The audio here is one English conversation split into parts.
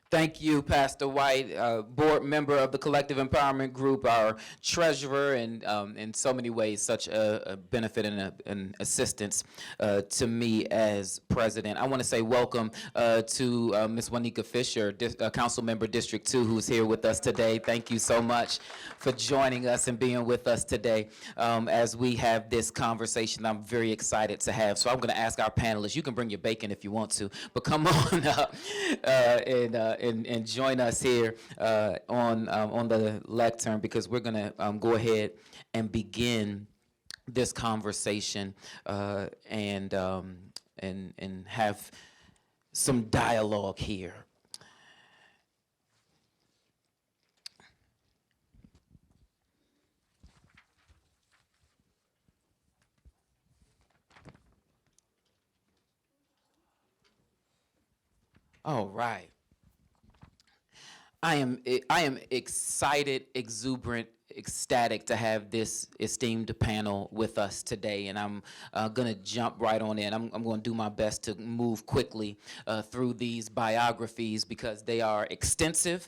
Thank you, Pastor White, board member of the Collective Empowerment Group, our treasurer, and in so many ways, such a benefit and an assistance to me as president. I want to say welcome to Ms. Juanica Fisher, Council Member District 2, who's here with us today. Thank you so much for joining us and being with us today as we have this conversation I'm very excited to have. So I'm going to ask our panelists, you can bring your bacon if you want to, but come on up and join us here on the lectern, because we're going to go ahead and begin this conversation and have some dialogue here. All right. I am excited, exuberant, ecstatic to have this esteemed panel with us today, and I'm going to jump right on in. I'm going to do my best to move quickly through these biographies because they are extensive,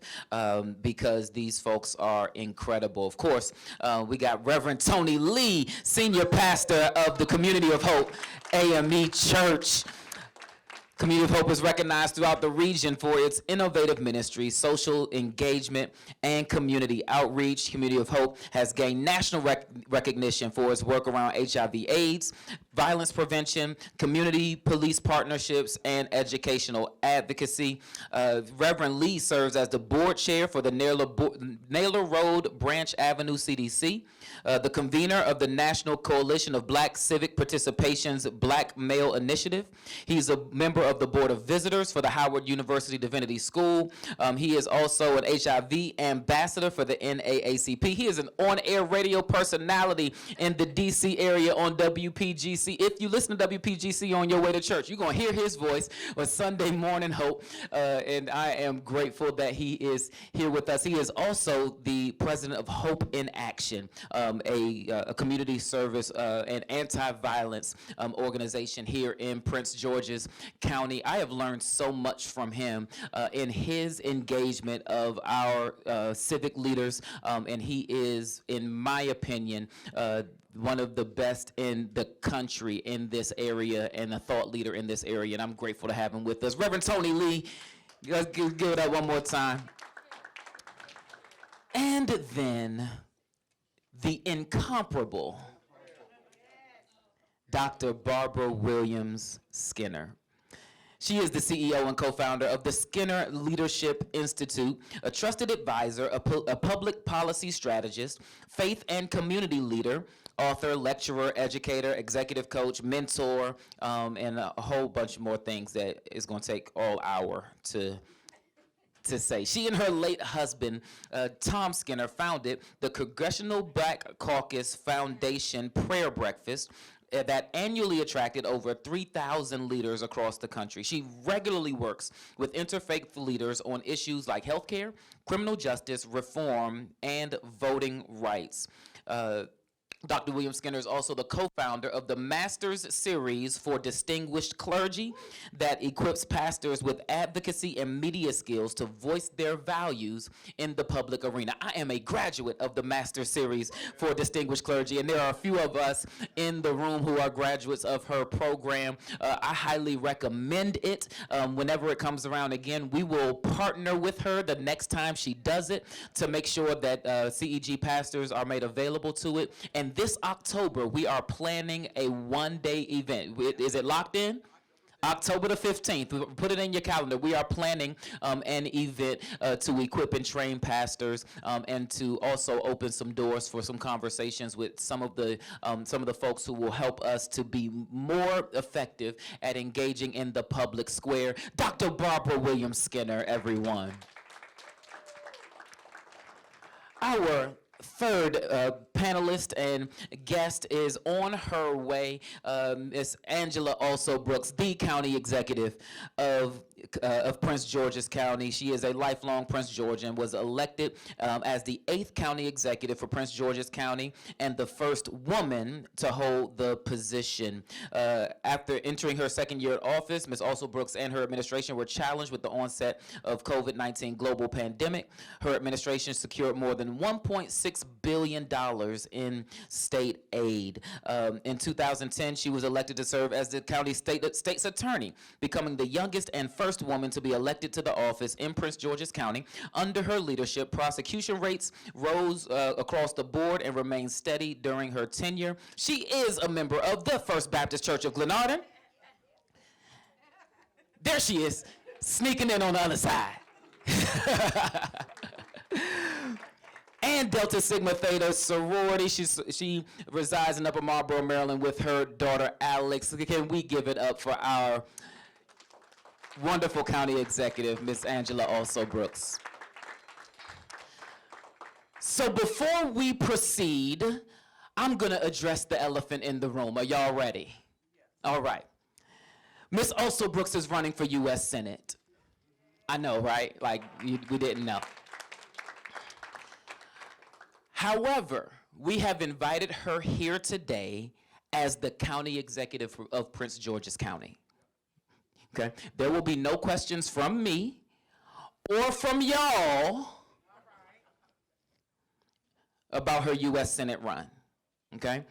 because these folks are incredible. Of course, we got Reverend Tony Lee, Senior Pastor of the Community of Hope AME Church. Community of Hope is recognized throughout the region for its innovative ministry, social engagement, and community outreach. Community of Hope has gained national recognition for its work around HIV/AIDS, violence prevention, community police partnerships, and educational advocacy. Reverend Lee serves as the board chair for the Naylor Road Branch Avenue CDC, the convener of the National Coalition of Black Civic Participation's Black Male Initiative. He's a member of the Board of Visitors for the Howard University Divinity School. He is also an HIV ambassador for the NAACP. He is an on-air radio personality in the DC area on WPGC. If you listen to WPGC on your way to church, you're going to hear his voice on Sunday Morning Hope, and I am grateful that he is here with us. He is also the president of Hope in Action, a community service and anti-violence organization here in Prince George's County. I have learned so much from him in his engagement of our civic leaders, and he is, in my opinion, one of the best in the country in this area and a thought leader in this area, and I'm grateful to have him with us. Reverend Tony Lee, let's give it up one more time. And then the incomparable Dr. Barbara Williams Skinner. She is the CEO and co-founder of the Skinner Leadership Institute, a trusted advisor, a public policy strategist, faith and community leader, author, lecturer, educator, executive coach, mentor, and a whole bunch more things that is going to take all hour to say. She and her late husband, Tom Skinner, founded the Congressional Black Caucus Foundation Prayer Breakfast that annually attracted over 3,000 leaders across the country. She regularly works with interfaith leaders on issues like healthcare, criminal justice reform, and voting rights. Dr. William Skinner is also the co-founder of the Masters Series for Distinguished Clergy that equips pastors with advocacy and media skills to voice their values in the public arena. I am a graduate of the Masters Series for Distinguished Clergy, and there are a few of us in the room who are graduates of her program. I highly recommend it. Whenever it comes around again, we will partner with her the next time she does it to make sure that CEG pastors are made available to it. And this October, we are planning a one-day event. Is it locked in? October the 15th, put it in your calendar. We are planning an event to equip and train pastors and to also open some doors for some conversations with some of the folks who will help us to be more effective at engaging in the public square. Dr. Barbara Williams Skinner, everyone. Our third panelist and guest is on her way. Miss Angela Alsobrooks, the county executive of Prince George's County. She is a lifelong Prince Georgian, was elected as the 8th county executive for Prince George's County and the first woman to hold the position. After entering her second year at office, Ms. Alsobrooks and her administration were challenged with the onset of COVID-19 global pandemic. Her administration secured more than $1.6 billion in state aid. In 2010, she was elected to serve as the county state's attorney, becoming the youngest and first woman to be elected to the office in Prince George's County. Under her leadership, prosecution rates rose across the board and remained steady during her tenure. She is a member of the First Baptist Church of Glenarden. There she is, sneaking in on the other side. And Delta Sigma Theta sorority. She resides in Upper Marlboro, Maryland with her daughter, Alex. Can we give it up for our wonderful county executive, Miss Angela Alsobrooks. So before we proceed, I'm going to address the elephant in the room. Are y'all ready? All right. Miss Alsobrooks is running for U.S. Senate. I know, right? Like, we didn't know. However, we have invited her here today as the county executive of Prince George's County. Okay? There will be no questions from me or from y'all about her U.S. Senate run. Okay?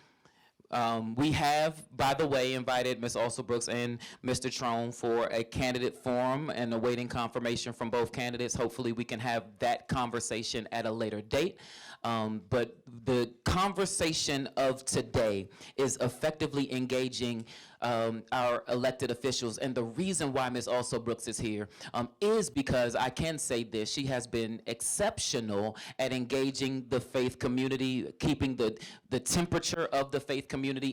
We have, by the way, invited Ms. Alsobrooks and Mr. Trone for a candidate forum and awaiting confirmation from both candidates. Hopefully we can have that conversation at a later date. But the conversation of today is effectively engaging our elected officials. And the reason why Ms. Alsobrooks is here is because I can say this: she has been exceptional at engaging the faith community, keeping the temperature of the faith community,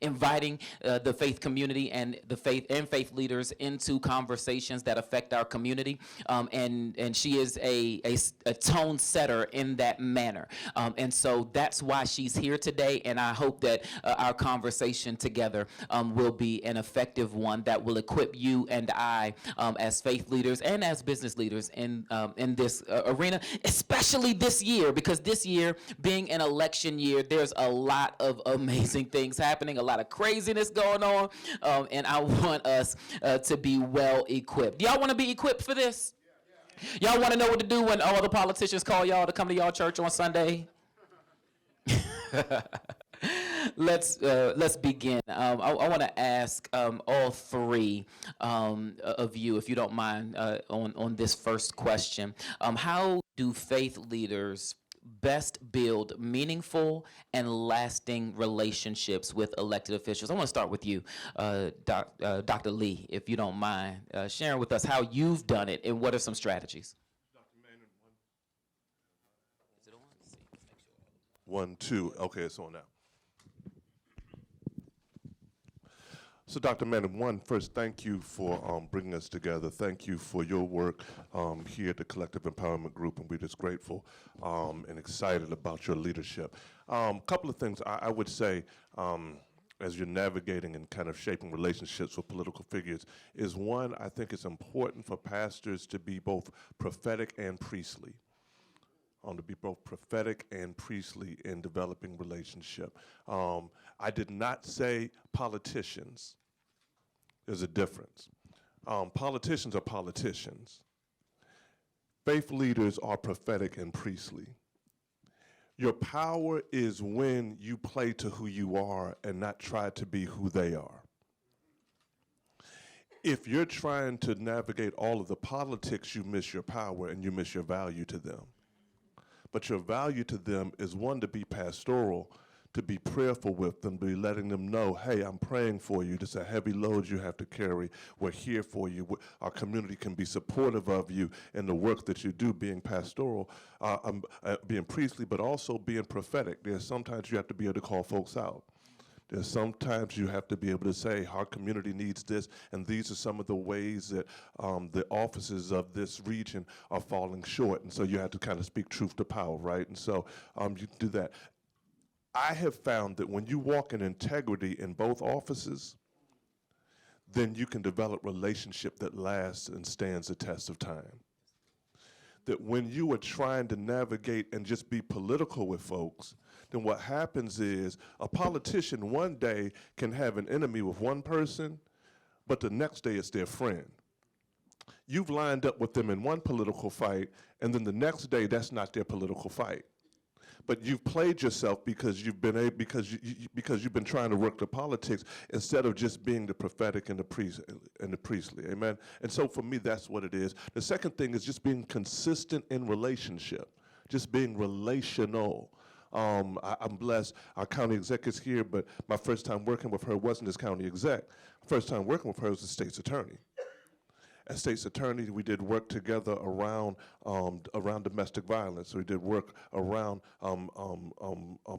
inviting the faith community and the faith leaders into conversations that affect our community. And she is a tone setter in that manner. And so that's why she's here today. And I hope that our conversation together will be an effective one that will equip you and I as faith leaders and as business leaders in this arena, especially this year, because this year being an election year, there's a lot of amazing things happening, a lot of craziness going on, and I want us to be well equipped. Do y'all want to be equipped for this? Y'all want to know what to do when all the politicians call y'all to come to y'all church on Sunday? Let's begin. I want to ask all three of you, if you don't mind, on this first question. How do faith leaders best build meaningful and lasting relationships with elected officials? I want to start with you, Dr. Lee, if you don't mind sharing with us how you've done it and what are some strategies. Is it on? Let's see. 1, 2. Okay, it's on now. So, Dr. Manning, first, thank you for bringing us together. Thank you for your work here at the Collective Empowerment Group, and we're just grateful and excited about your leadership. Couple of things I would say as you're navigating and kind of shaping relationships with political figures is, one, I think it's important for pastors to be both prophetic and priestly. To be both prophetic and priestly in developing relationship. I did not say politicians. There's a difference. Politicians are politicians. Faith leaders are prophetic and priestly. Your power is when you play to who you are and not try to be who they are. If you're trying to navigate all of the politics, you miss your power and you miss your value to them. But your value to them is, one, to be pastoral, to be prayerful with them, be letting them know, hey, I'm praying for you. This is a heavy load you have to carry. We're here for you. Our community can be supportive of you in the work that you do, being pastoral, being priestly, but also being prophetic. There's sometimes you have to be able to call folks out. There's sometimes you have to be able to say, our community needs this, and these are some of the ways that the offices of this region are falling short. And so you have to kind of speak truth to power, right? And so you do that. I have found that when you walk in integrity in both offices, then you can develop relationship that lasts and stands the test of time. That when you are trying to navigate and just be political with folks, then what happens is a politician one day can have an enemy with one person, but the next day it's their friend. You've lined up with them in one political fight, and then the next day that's not their political fight. But you've played yourself because you've been because you've been trying to work the politics instead of just being the prophetic and the priestly. Amen. And so for me, that's what it is. The second thing is just being consistent in relationship, just being relational. I'm blessed. Our county exec is here, but my first time working with her wasn't as county exec. First time working with her was the state's attorney. As state's attorney, we did work together around domestic violence. We did work around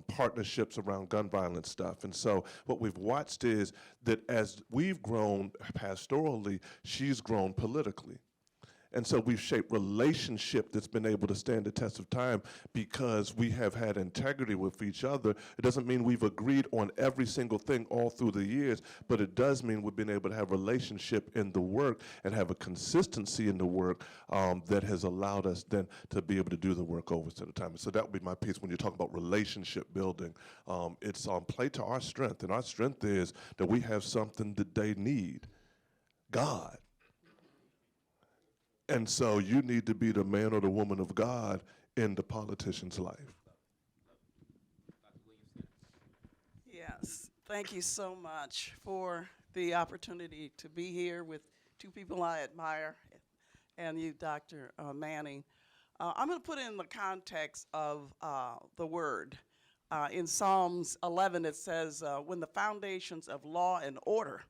partnerships around gun violence stuff. And so what we've watched is that as we've grown pastorally, she's grown politically. And so we've shaped relationship that's been able to stand the test of time because we have had integrity with each other. It doesn't mean we've agreed on every single thing all through the years, but it does mean we've been able to have relationship in the work and have a consistency in the work that has allowed us then to be able to do the work over to the time. And so that would be my piece when you talk about relationship building. It's play to our strength, and our strength is that we have something that they need, God. And so you need to be the man or the woman of God in the politician's life. Yes, thank you so much for the opportunity to be here with two people I admire, and you, Dr. Manning. I'm going to put it in the context of the word. In Psalms 11, it says, when the foundations of law and order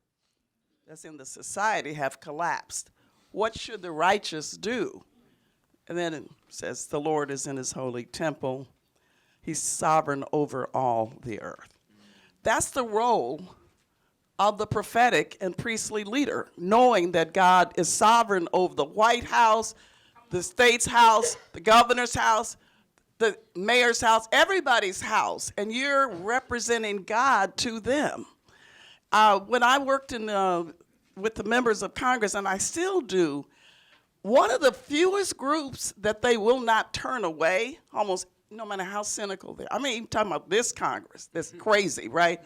that's in the society have collapsed, what should the righteous do? And then it says, the Lord is in his holy temple. He's sovereign over all the earth. That's the role of the prophetic and priestly leader, knowing that God is sovereign over the White House, the state's house, the governor's house, the mayor's house, everybody's house, and you're representing God to them. When I worked with the members of Congress, and I still do, one of the fewest groups that they will not turn away, almost no matter how cynical they are. I mean, even talking about this Congress, that's crazy, right?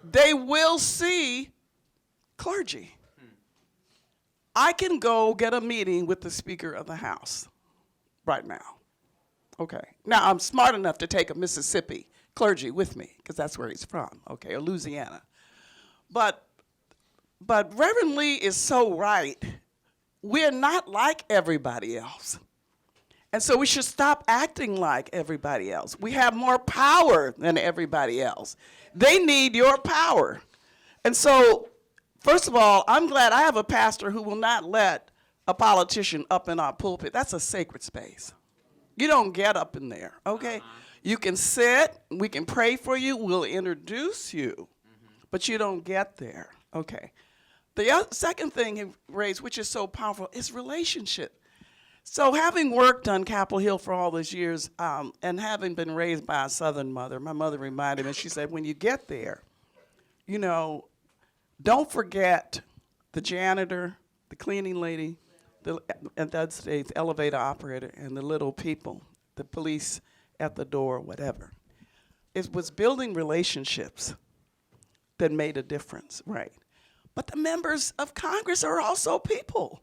They will see clergy. I can go get a meeting with the Speaker of the House right now. Okay. Now, I'm smart enough to take a Mississippi clergy with me, because that's where he's from, okay, or Louisiana. But Reverend Lee is so right. We're not like everybody else. And so we should stop acting like everybody else. We have more power than everybody else. They need your power. And so, first of all, I'm glad I have a pastor who will not let a politician up in our pulpit. That's a sacred space. You don't get up in there, okay? You can sit, we can pray for you, we'll introduce you, but you don't get there, okay? The second thing he raised, which is so powerful, is relationship. So having worked on Capitol Hill for all those years and having been raised by a Southern mother, my mother reminded me, she said, when you get there, you know, don't forget the janitor, the cleaning lady, and that's the elevator operator, and the little people, the police at the door, whatever. It was building relationships that made a difference, right? But the members of Congress are also people.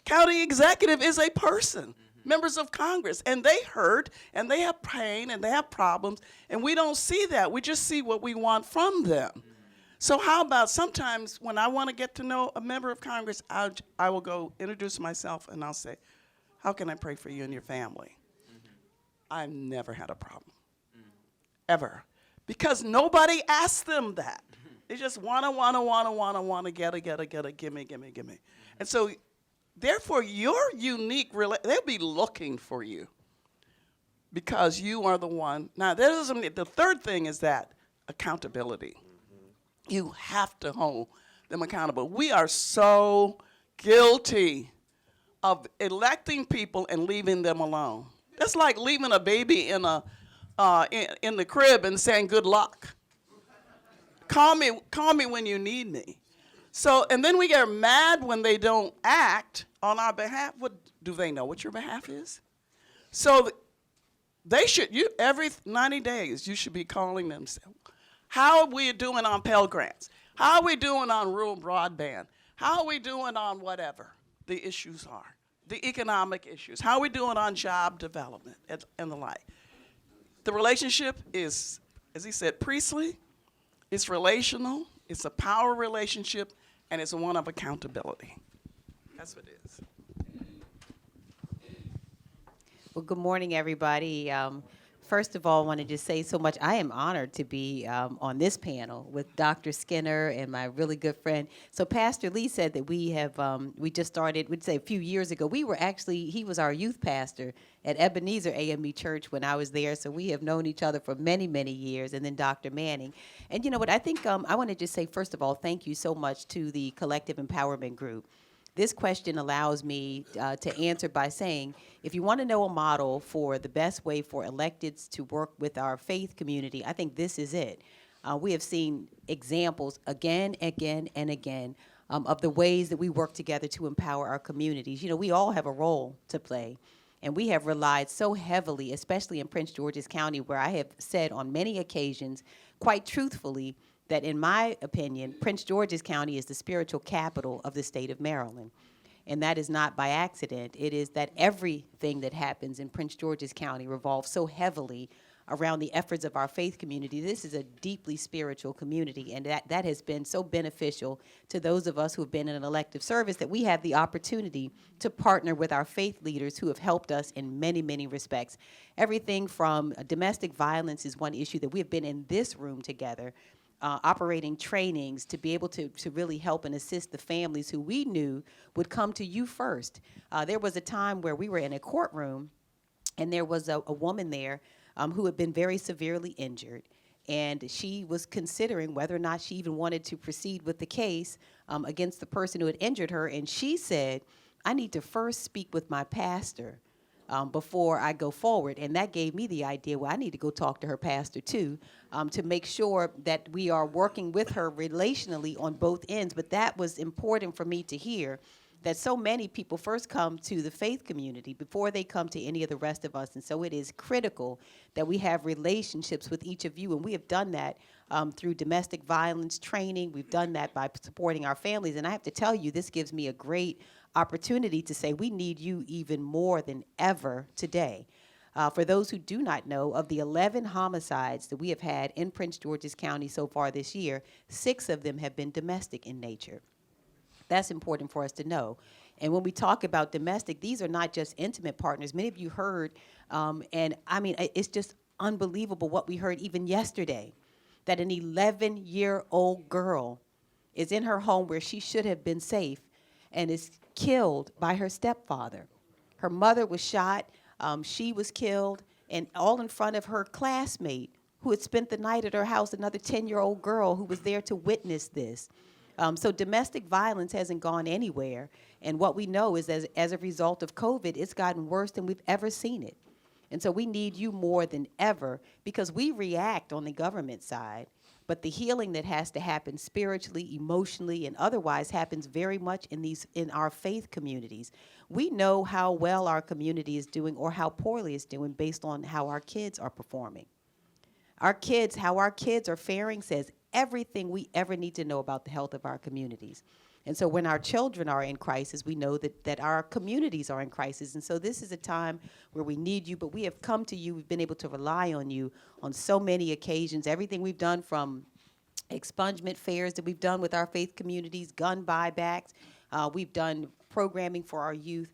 County executive is a person, members of Congress, and they hurt, and they have pain, and they have problems, and we don't see that. We just see what we want from them. So how about sometimes when I want to get to know a member of Congress, I will go introduce myself, and I'll say, how can I pray for you and your family? I've never had a problem, ever, because nobody asked them that. They just wanna, get, gimme. And so, therefore, your unique, they'll be looking for you because you are the one. Now, the third thing is that accountability. You have to hold them accountable. We are so guilty of electing people and leaving them alone. It's like leaving a baby in the crib and saying good luck. Call me when you need me. So, and then we get mad when they don't act on our behalf. What do they know what your behalf is? So they should, every 90 days, you should be calling them. How are we doing on Pell Grants? How are we doing on rural broadband? How are we doing on whatever the issues are? The economic issues. How are we doing on job development and the like? The relationship is, as he said, priestly. It's relational. It's a power relationship, and it's one of accountability. That's what it is. Well, good morning, everybody. First of all, I wanted to say so much. I am honored to be on this panel with Dr. Skinner and my really good friend. So Pastor Lee said that we just started, we'd say a few years ago. He was our youth pastor at Ebenezer AME Church when I was there. So we have known each other for many, many years. And then Dr. Manning. And you know what, I think I want to just say, first of all, thank you so much to the Collective Empowerment Group. This question allows me to answer by saying, if you want to know a model for the best way for electeds to work with our faith community, I think this is it. We have seen examples again, and again of the ways that we work together to empower our communities. You know, we all have a role to play, and we have relied so heavily, especially in Prince George's County, where I have said on many occasions, quite truthfully, that in my opinion, Prince George's County is the spiritual capital of the state of Maryland. And that is not by accident. It is that everything that happens in Prince George's County revolves so heavily around the efforts of our faith community. This is a deeply spiritual community, and that has been so beneficial to those of us who have been in an elective service that we have the opportunity to partner with our faith leaders who have helped us in many, many respects. Everything from domestic violence is one issue that we have been in this room together, operating trainings to be able to really help and assist the families who we knew would come to you first. There was a time where we were in a courtroom, and there was a woman there who had been very severely injured, and she was considering whether or not she even wanted to proceed with the case against the person who had injured her, and she said, I need to first speak with my pastor before I go forward. And that gave me the idea, well, I need to go talk to her pastor too, to make sure that we are working with her relationally on both ends. But that was important for me to hear, that so many people first come to the faith community before they come to any of the rest of us. And so it is critical that we have relationships with each of you. And we have done that through domestic violence training. We've done that by supporting our families. And I have to tell you, this gives me a great opportunity to say we need you even more than ever today. For those who do not know, of the 11 homicides that we have had in Prince George's County so far this year, 6 of them have been domestic in nature. That's important for us to know. And when we talk about domestic, these are not just intimate partners. Many of you heard, and I mean, it's just unbelievable what we heard even yesterday, that an 11-year-old girl is in her home where she should have been safe and is killed by her stepfather. Her mother was shot, she was killed, and all in front of her classmate who had spent the night at her house, another 10-year-old girl who was there to witness this. So domestic violence hasn't gone anywhere, and what we know is as a result of COVID, it's gotten worse than we've ever seen it. And so we need you more than ever, because we react on the government side, but the healing that has to happen spiritually, emotionally, and otherwise happens very much in our faith communities. We know how well our community is doing or how poorly it's doing based on how our kids are performing. How our kids are faring says everything we ever need to know about the health of our communities. And so when our children are in crisis, we know that our communities are in crisis. And so this is a time where we need you, but we have come to you. We've been able to rely on you on so many occasions. Everything we've done, from expungement fairs that we've done with our faith communities, gun buybacks, we've done programming for our youth.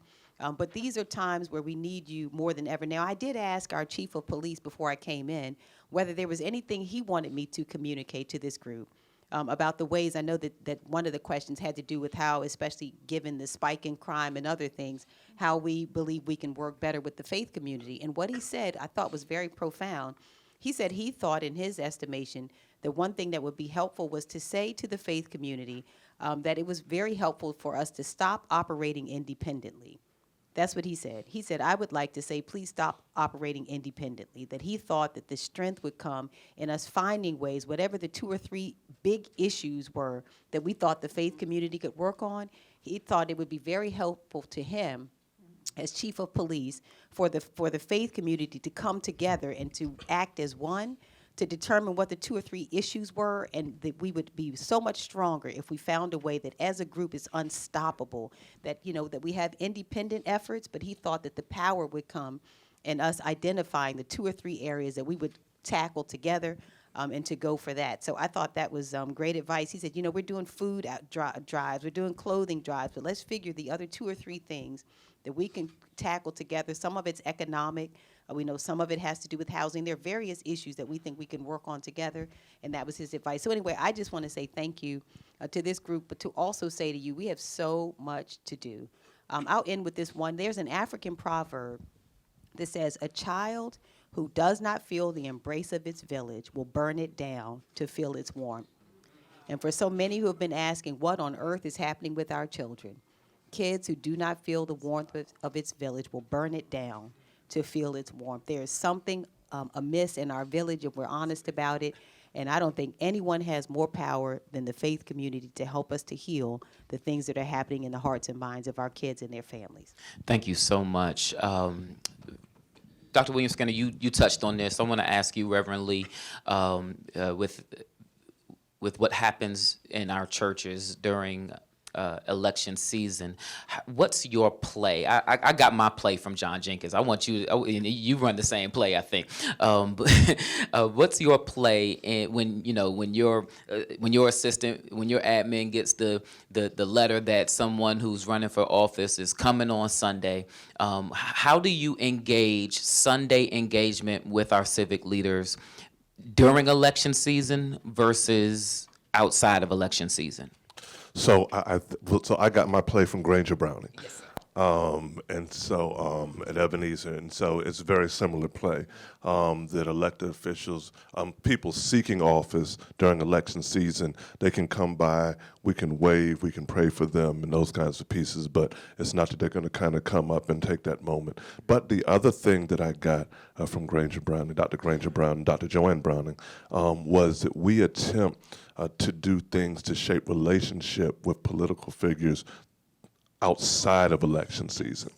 But these are times where we need you more than ever. Now, I did ask our chief of police before I came in whether there was anything he wanted me to communicate to this group about the ways. I know that one of the questions had to do with how, especially given the spike in crime and other things, how we believe we can work better with the faith community. And what he said I thought was very profound. he said he thought, in his estimation, the one thing that would be helpful was to say to the faith community that it was very helpful for us to stop operating independently. That's what he said. He said, I would like to say, please stop operating independently. That he thought that the strength would come in us finding ways, whatever the 2 or 3 big issues were that we thought the faith community could work on, he thought it would be very helpful to him as chief of police for the faith community to come together and to act as one, to determine what the 2 or 3 issues were, and that we would be so much stronger if we found a way that as a group is unstoppable, that, you know, that we have independent efforts, but he thought that the power would come in us identifying the 2 or 3 areas that we would tackle together, and to go for that. So I thought that was great advice. He said, you know, we're doing food drives, we're doing clothing drives, but let's figure the other 2 or 3 things that we can tackle together. Some of it's economic. We know some of it has to do with housing. There are various issues that we think we can work on together, and that was his advice. So anyway, I just want to say thank you to this group, but to also say to you, we have so much to do. I'll end with this one. There's an African proverb that says, a child who does not feel the embrace of its village will burn it down to feel its warmth. And for so many who have been asking, what on earth is happening with our children? Kids who do not feel the warmth of its village will burn it down to feel its warmth. There is something amiss in our village, if we're honest about it, and I don't think anyone has more power than the faith community to help us to heal the things that are happening in the hearts and minds of our kids and their families. Thank you so much. Dr. Williams Skinner, you touched on this. I want to ask you, Reverend Lee, with what happens in our churches during election season, what's your play? I got my play from John Jenkins. I want you, you run the same play, I think. But what's your play when your assistant, when your admin gets the letter that someone who's running for office is coming on Sunday? How do you engage Sunday engagement with our civic leaders during election season versus outside of election season? So I got my play from Granger Browning, and so at Ebenezer, and so it's a very similar play that elected officials, people seeking office during election season, they can come by, we can wave, we can pray for them, and those kinds of pieces. But it's not that they're going to kind of come up and take that moment. But the other thing that I got from Granger Browning, Dr. Granger Browning, Dr. Joanne Browning, was that we attempt to do things to shape relationship with political figures outside of election season.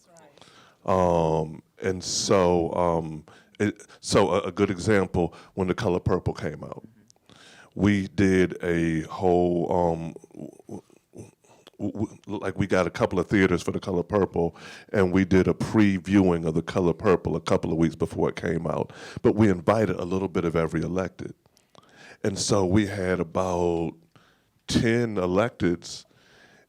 And so, a good example, when The Color Purple came out, we did a whole, we got a couple of theaters for The Color Purple, and we did a previewing of The Color Purple a couple of weeks before it came out. But we invited a little bit of every elected. And so we had about 10 electeds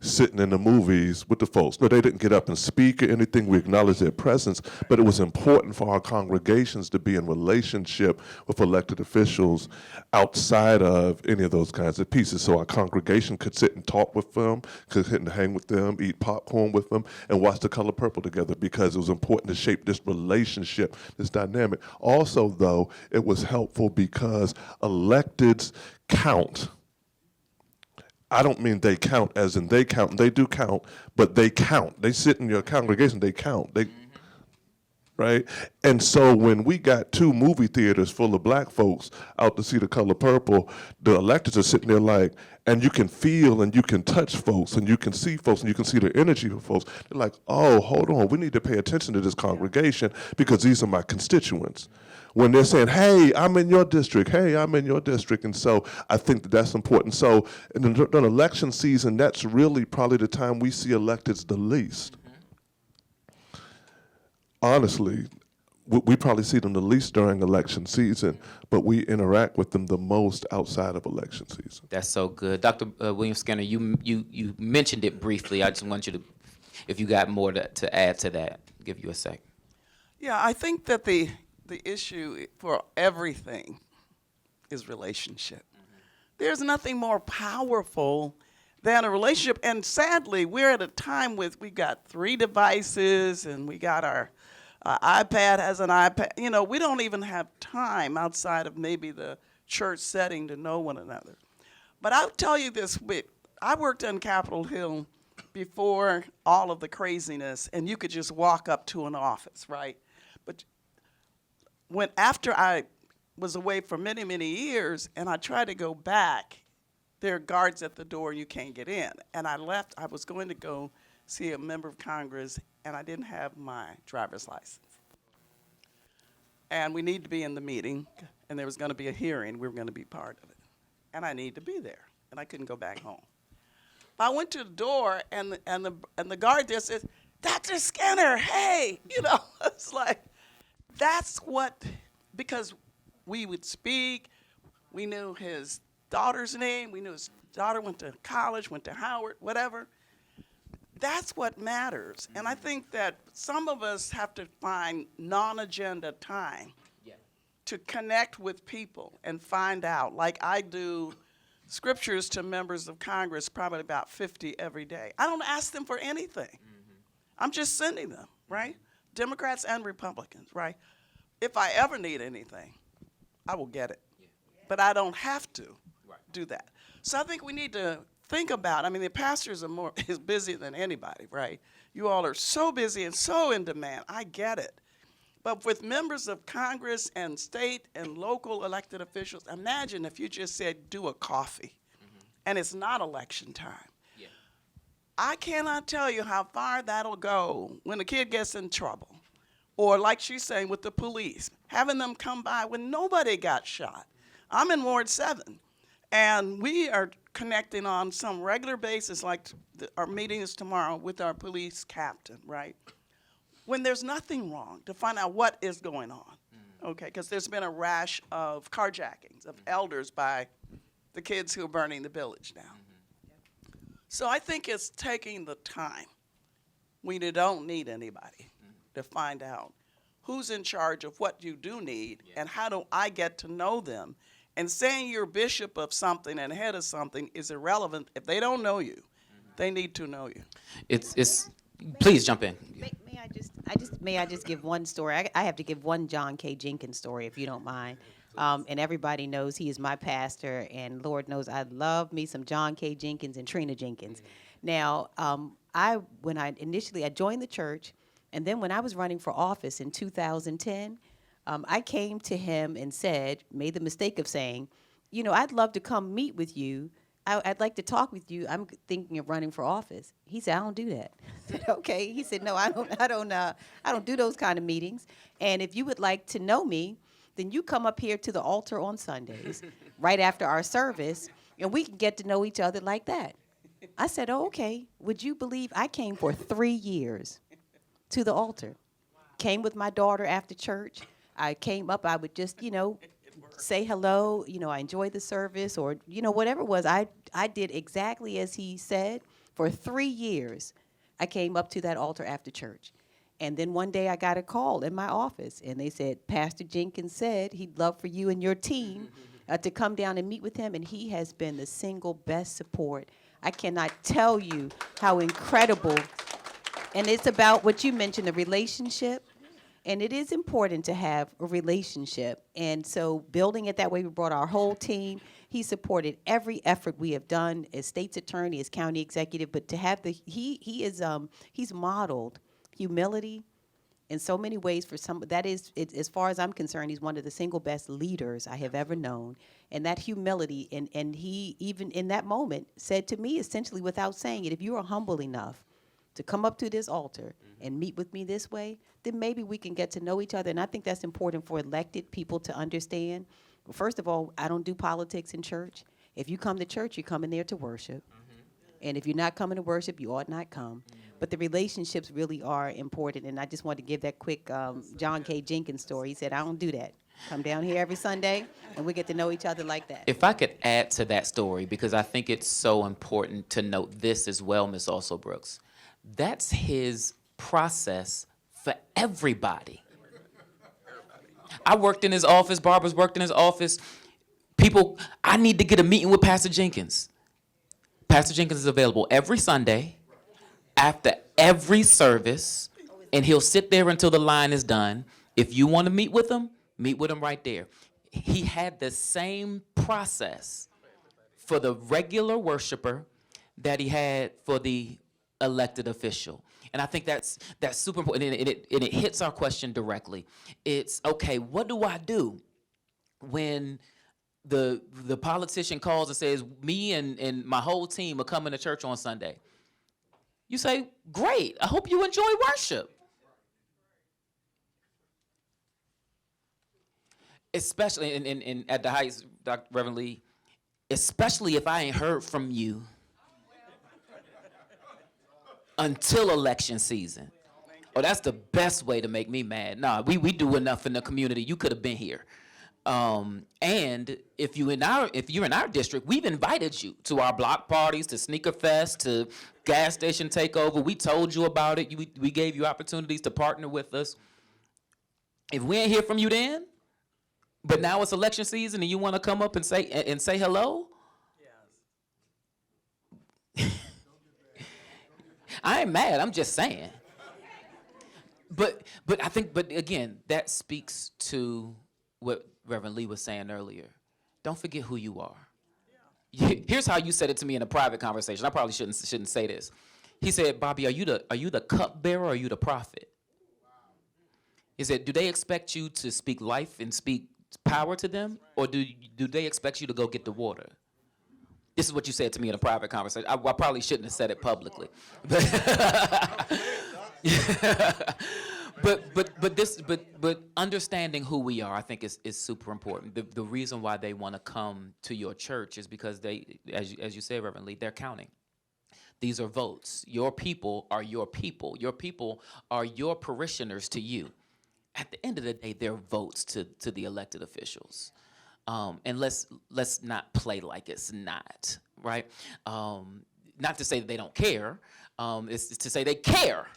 sitting in the movies with the folks. No, they didn't get up and speak or anything. We acknowledged their presence, but it was important for our congregations to be in relationship with elected officials outside of any of those kinds of pieces. So our congregation could sit and talk with them, could sit and hang with them, eat popcorn with them, and watch The Color Purple together, because it was important to shape this relationship, this dynamic. Also, though, it was helpful because electeds count. I don't mean they count as in they count, they do count, but they count. They sit in your congregation, they count. Right? And so when we got 2 movie theaters full of black folks out to see The Color Purple, the electeds are sitting there like, and you can feel and you can touch folks and you can see folks and you can see the energy of folks. They're like, oh, hold on, we need to pay attention to this congregation because these are my constituents. When they're saying, hey, I'm in your district, hey, I'm in your district. And so I think that that's important. So in the election season, that's really probably the time we see electeds the least. Honestly, we probably see them the least during election season, but we interact with them the most outside of election season. That's so good. Dr. William Skinner, you mentioned it briefly. I just want you to, if you got more to add to that, give you a sec. Yeah, I think that the issue for everything is relationship. There's nothing more powerful than a relationship. And sadly, we're at a time with, we got 3 devices and we got our iPad has an iPad. You know, we don't even have time outside of maybe the church setting to know one another. But I'll tell you this, I worked on Capitol Hill before all of the craziness, and you could just walk up to an office, right? But after I was away for many, many years, and I tried to go back, there are guards at the door, you can't get in. And I left, I was going to go see a member of Congress, and I didn't have my driver's license. And we need to be in the meeting, and there was going to be a hearing, we were going to be part of it. And I need to be there, and I couldn't go back home. I went to the door, and the guard there says, "Dr. Skinner, hey," you know, it's like, that's what, because we would speak, we knew his daughter's name, we knew his daughter went to college, went to Howard, whatever. That's what matters. And I think that some of us have to find non-agenda time to connect with people and find out, like I do scriptures to members of Congress, probably about 50 every day. I don't ask them for anything. I'm just sending them, right? Democrats and Republicans, right? If I ever need anything, I will get it. But I don't have to do that. So I think we need to think about, I mean, the pastors are is busier than anybody, right? You all are so busy and so in demand. I get it. But with members of Congress and state and local elected officials, imagine if you just said, do a coffee, and it's not election time. Yeah. I cannot tell you how far that'll go when a kid gets in trouble. Or like she's saying with the police, having them come by when nobody got shot. I'm in Ward 7, and we are connecting on some regular basis, like our meeting is tomorrow with our police captain, right? When there's nothing wrong, to find out what is going on, okay? Because there's been a rash of carjackings of elders by the kids who are burning the village down. So I think it's taking the time. We don't need anybody to find out who's in charge of what you do need and how do I get to know them. And saying you're bishop of something and head of something is irrelevant. If they don't know you, they need to know you. It's please jump in. May I just give one story? I have to give one John K. Jenkins story, if you don't mind. And everybody knows he is my pastor, and Lord knows I love me some John K. Jenkins and Trina Jenkins. Now, when I joined the church, and then when I was running for office in 2010, I came to him and made the mistake of saying, you know, I'd love to come meet with you. I'd like to talk with you. I'm thinking of running for office. He said, I don't do that. I said, okay. He said, no, I don't do those kind of meetings. And if you would like to know me, then you come up here to the altar on Sundays, right after our service, and we can get to know each other like that. I said, oh, okay. Would you believe I came for 3 years to the altar? Came with my daughter after church. I came up, I would just, say hello, I enjoyed the service, or, whatever it was. I did exactly as he said. For 3 years, I came up to that altar after church. And then one day I got a call in my office, and they said, Pastor Jenkins said he'd love for you and your team to come down and meet with him, and he has been the single best support. I cannot tell you how incredible. And it's about what you mentioned, the relationship. And it is important to have a relationship. And so building it that way, we brought our whole team. He supported every effort we have done as state's attorney, as county executive. But to have he's modeled humility in so many ways for some. That is, as far as I'm concerned, he's one of the single best leaders I have ever known. And that humility, and he, even in that moment, said to me, essentially without saying it, if you are humble enough to come up to this altar and meet with me this way, then maybe we can get to know each other. And I think that's important for elected people to understand. First of all, I don't do politics in church. If you come to church, you come in there to worship. And if you're not coming to worship, you ought not come. But the relationships really are important. And I just wanted to give that quick John K. Jenkins story. He said, I don't do that. Come down here every Sunday, and we get to know each other like that. If I could add to that story, because I think it's so important to note this as well, Ms. Alsobrooks. That's his process for everybody. I worked in his office. Barbara's worked in his office. People, I need to get a meeting with Pastor Jenkins. Pastor Jenkins is available every Sunday, after every service, And he'll sit there until the line is done. If you want to meet with him right there. He had the same process for the regular worshiper that he had for the elected official. And I think that's super important, and it hits our question directly. It's, okay, what do I do when the politician calls and says, me and my whole team are coming to church on Sunday? You say, great, I hope you enjoy worship. Especially in at the Heights, Dr. Reverend Lee, especially if I ain't heard from you until election season. Oh, that's the best way to make me mad. Nah, we do enough in the community. You could have been here. And if you're in our district, we've invited you to our block parties, to Sneaker Fest, to gas station takeover. We told you about it. We gave you opportunities to partner with us. If we ain't hear from you then, but now it's election season and you want to come up and say hello? Yes. I ain't mad. I'm just saying. But I think, but again, that speaks to what Reverend Lee was saying earlier. Don't forget who you are. Here's how you said it to me in a private conversation. I probably shouldn't say this. He said, Bobby, are you the cupbearer or are you the prophet? He said, do they expect you to speak life and speak power to them, or do they expect you to go get the water? This is what you said to me in a private conversation. I probably shouldn't have said it publicly. But understanding who we are, I think is super important. The reason why they want to come to your church is because they, as you said, Reverend Lee, they're counting. These are votes. Your people are your people. Your people are your parishioners to you. At the end of the day, they're votes to the elected officials. And let's not play like it's not, right? Not to say that they don't care. It's to say they care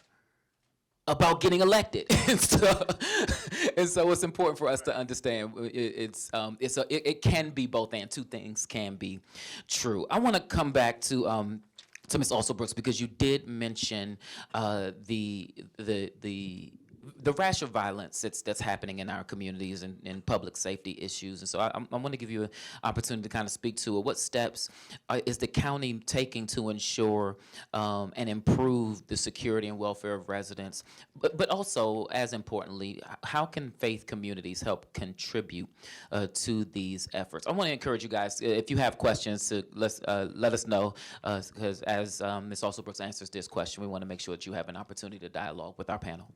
about getting elected. and so it's important for us to understand it can be both, and two things can be true. I want to come back to Ms. Alsobrooks, because you did mention the rash of violence that's happening in our communities and public safety issues. And so I want to give you an opportunity to kind of speak to it. What steps is the county taking to ensure and improve the security and welfare of residents? But also, as importantly, how can faith communities help contribute to these efforts? I want to encourage you guys, if you have questions, to let us know, because as Ms. Alsobrooks answers this question, we want to make sure that you have an opportunity to dialogue with our panel.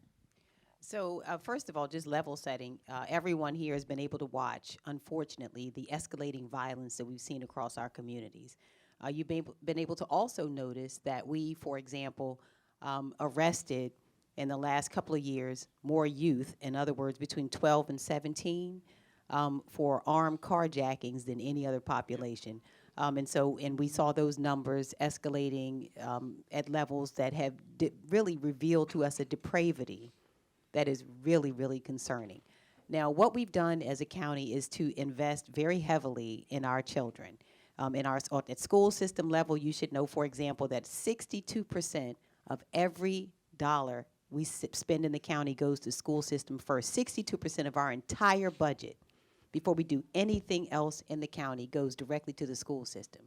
So first of all, just level setting, everyone here has been able to watch, unfortunately, the escalating violence that we've seen across our communities. You've been able to also notice that we, for example, arrested in the last couple of years more youth, in other words, between 12 and 17, for armed carjackings than any other population. And we saw those numbers escalating at levels that have really revealed to us a depravity that is really, really concerning. Now, what we've done as a county is to invest very heavily in our children. At school system level, you should know, for example, that 62% of every dollar we spend in the county goes to school system first. 62% of our entire budget, before we do anything else in the county, goes directly to the school system.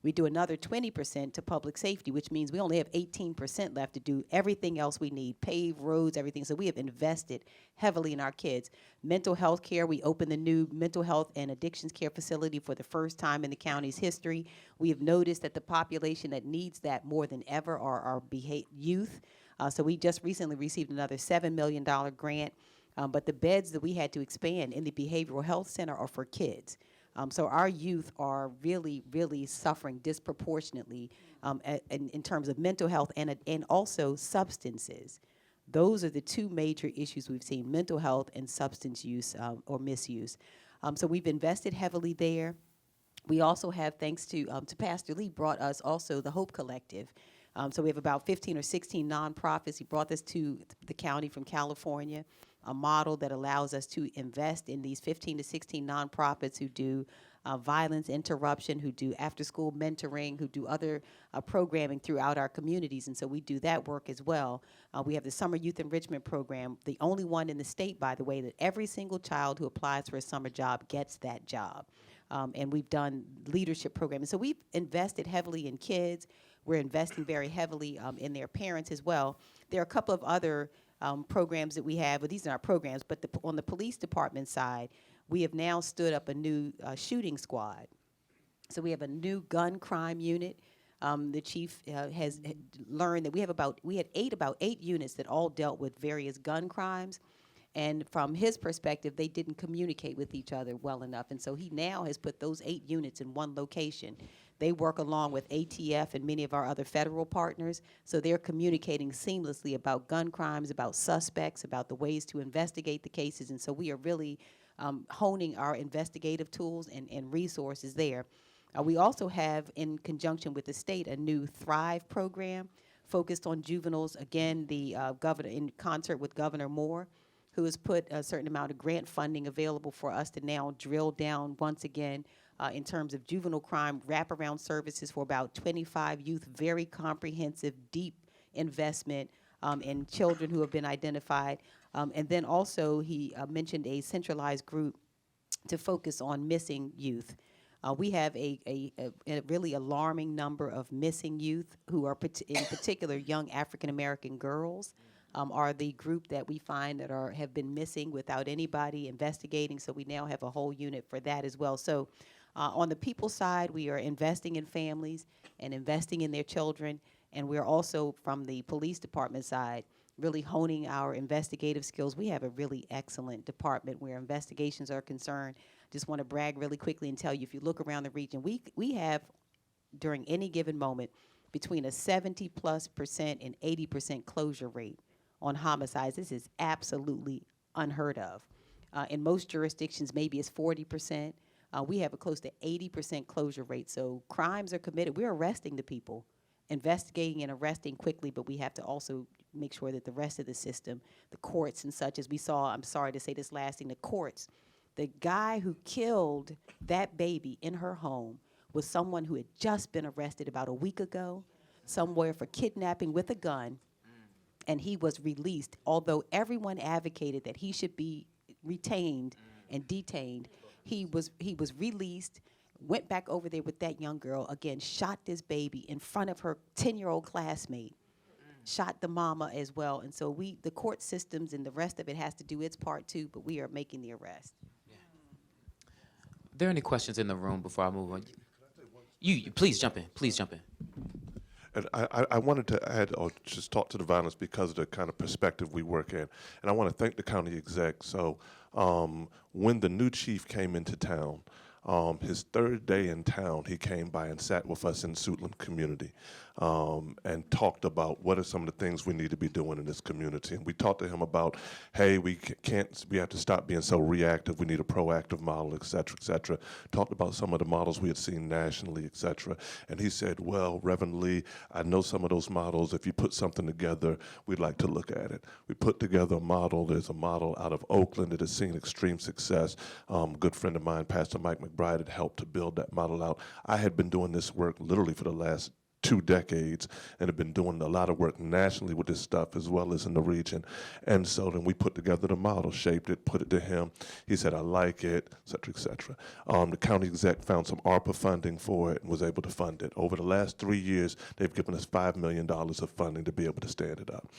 We do another 20% to public safety, which means we only have 18% left to do everything else we need, pave roads, everything. So we have invested heavily in our kids. Mental health care, we opened the new mental health and addictions care facility for the first time in the county's history. We have noticed that the population that needs that more than ever are our youth. So we just recently received another $7 million grant, but the beds that we had to expand in the behavioral health center are for kids. So our youth are really, really suffering disproportionately in terms of mental health and also substances. Those are the two major issues we've seen: mental health and substance use or misuse. So we've invested heavily there. We also have, thanks to Pastor Lee, brought us also the Hope Collective. So we have about 15 or 16 nonprofits. He brought this to the county from California, a model that allows us to invest in these 15 to 16 nonprofits who do violence interruption, who do after-school mentoring, who do other programming throughout our communities, and so we do that work as well. We have the Summer Youth Enrichment Program, the only one in the state, by the way, that every single child who applies for a summer job gets that job. And we've done leadership programs. So we've invested heavily in kids. We're investing very heavily in their parents as well. There are a couple of other programs that we have, but these are not programs, but on the police department side, we have now stood up a new shooting squad. So we have a new gun crime unit. The chief has learned that we had about eight units that all dealt with various gun crimes. And from his perspective, they didn't communicate with each other well enough. And so he now has put those 8 units in one location. They work along with ATF and many of our other federal partners. So they're communicating seamlessly about gun crimes, about suspects, about the ways to investigate the cases. And so we are really honing our investigative tools and resources there. We also have, in conjunction with the state, a new Thrive program focused on juveniles. Again, the governor, in concert with Governor Moore, who has put a certain amount of grant funding available for us to now drill down once again in terms of juvenile crime wraparound services for about 25 youth, very comprehensive, deep investment in children who have been identified. And then also he mentioned a centralized group to focus on missing youth. We have a really alarming number of missing youth who are, in particular, young African-American girls. Are the group that we find that have been missing without anybody investigating. So we now have a whole unit for that as well. So on the people side, we are investing in families and investing in their children. And we're also, from the police department side, really honing our investigative skills. We have a really excellent department where investigations are concerned. Just want to brag really quickly and tell you, if you look around the region, we have, during any given moment, between a 70+% and 80% closure rate on homicides. This is absolutely unheard of. In most jurisdictions, maybe it's 40%. We have a close to 80% closure rate. So crimes are committed. We're arresting the people, investigating and arresting quickly, but we have to also make sure that the rest of the system, the courts and such, as we saw, I'm sorry to say this last thing, the courts, the guy who killed that baby in her home was someone who had just been arrested about a week ago, somewhere for kidnapping with a gun, and he was released, although everyone advocated that he should be retained and detained. He was released, went back over there with that young girl, again, shot this baby in front of her 10-year-old classmate, shot the mama as well. And so the court systems and the rest of it has to do its part too, but we are making the arrest. Are there any questions in the room before I move on? You please jump in. Please jump in. And I wanted to add or just talk to the violence because of the kind of perspective we work in. And I want to thank the county exec. So when the new chief came into town, his third day in town, he came by and sat with us in Suitland community and talked about what are some of the things we need to be doing in this community. And we talked to him about, hey, we have to stop being so reactive. We need a proactive model, et cetera, et cetera. Talked about some of the models we had seen nationally, et cetera. And he said, well, Reverend Lee, I know some of those models. If you put something together, we'd like to look at it. We put together a model. There's a model out of Oakland that has seen extreme success. A good friend of mine, Pastor Mike McBride, had helped to build that model out. I had been doing this work literally for the last 2 decades and have been doing a lot of work nationally with this stuff as well as in the region. And so then we put together the model, shaped it, put it to him. He said, I like it, et cetera, et cetera. The county exec found some ARPA funding for it and was able to fund it. Over the last 3 years, they've given us $5 million of funding to be able to stand it up.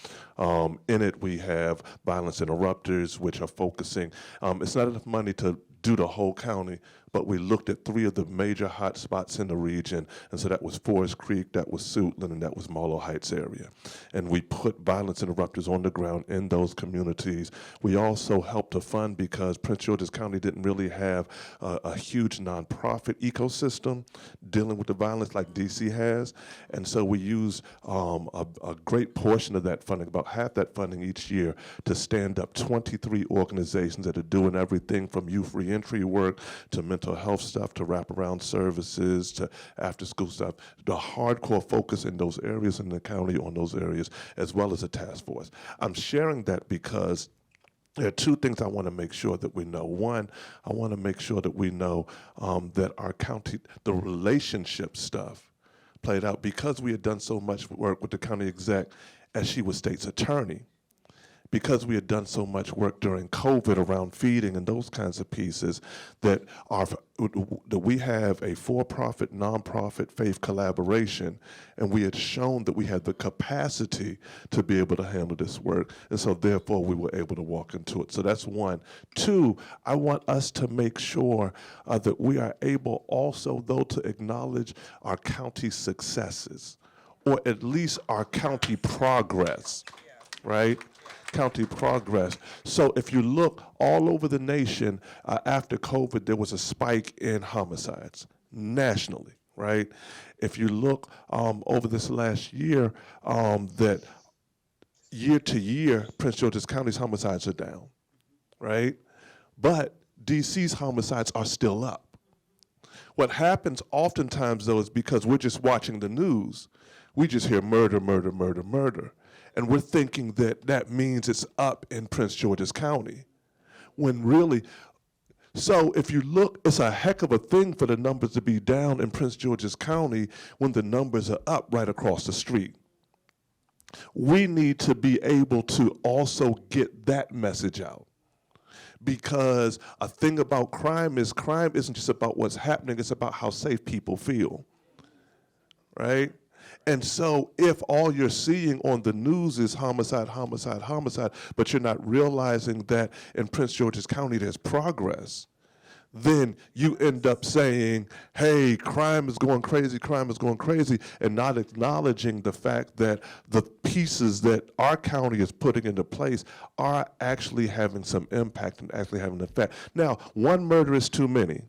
In it, we have violence interrupters, which are focusing. It's not enough money to do the whole county, but we looked at 3 of the major hot spots in the region, and so that was Forest Creek, that was Suitland, and that was Marlow Heights area. And we put violence interrupters on the ground in those communities. We also helped to fund because Prince George's County didn't really have a huge nonprofit ecosystem dealing with the violence like DC has, and so we use a great portion of that funding, about half that funding each year, to stand up 23 organizations that are doing everything from youth reentry work to mental health stuff, to wraparound services, to after-school stuff. The hardcore focus in those areas in the county on those areas, as well as a task force. I'm sharing that because there are two things I want to make sure that we know. One, I want to make sure that we know that our county, the relationship stuff played out because we had done so much work with the county exec as she was state's attorney. Because we had done so much work during COVID around feeding and those kinds of pieces, that we have a for-profit, nonprofit faith collaboration, and we had shown that we had the capacity to be able to handle this work, and so therefore we were able to walk into it. So that's one. Two, I want us to make sure that we are able also, though, to acknowledge our county successes, or at least our county progress, right? County progress. So if you look all over the nation, after COVID, there was a spike in homicides nationally, right? If you look over this last year, that year to year, Prince George's County's homicides are down, right? But DC's homicides are still up. What happens oftentimes, though, is because we're just watching the news, we just hear murder, murder, murder, murder. And we're thinking that that means it's up in Prince George's County, when really, so if you look, it's a heck of a thing for the numbers to be down in Prince George's County when the numbers are up right across the street. We need to be able to also get that message out. Because a thing about crime isn't just about what's happening, it's about how safe people feel, right? And so if all you're seeing on the news is homicide, homicide, homicide, but you're not realizing that in Prince George's County there's progress, then you end up saying, hey, crime is going crazy, and not acknowledging the fact that the pieces that our county is putting into place are actually having some impact and actually having an effect. Now, one murder is too many.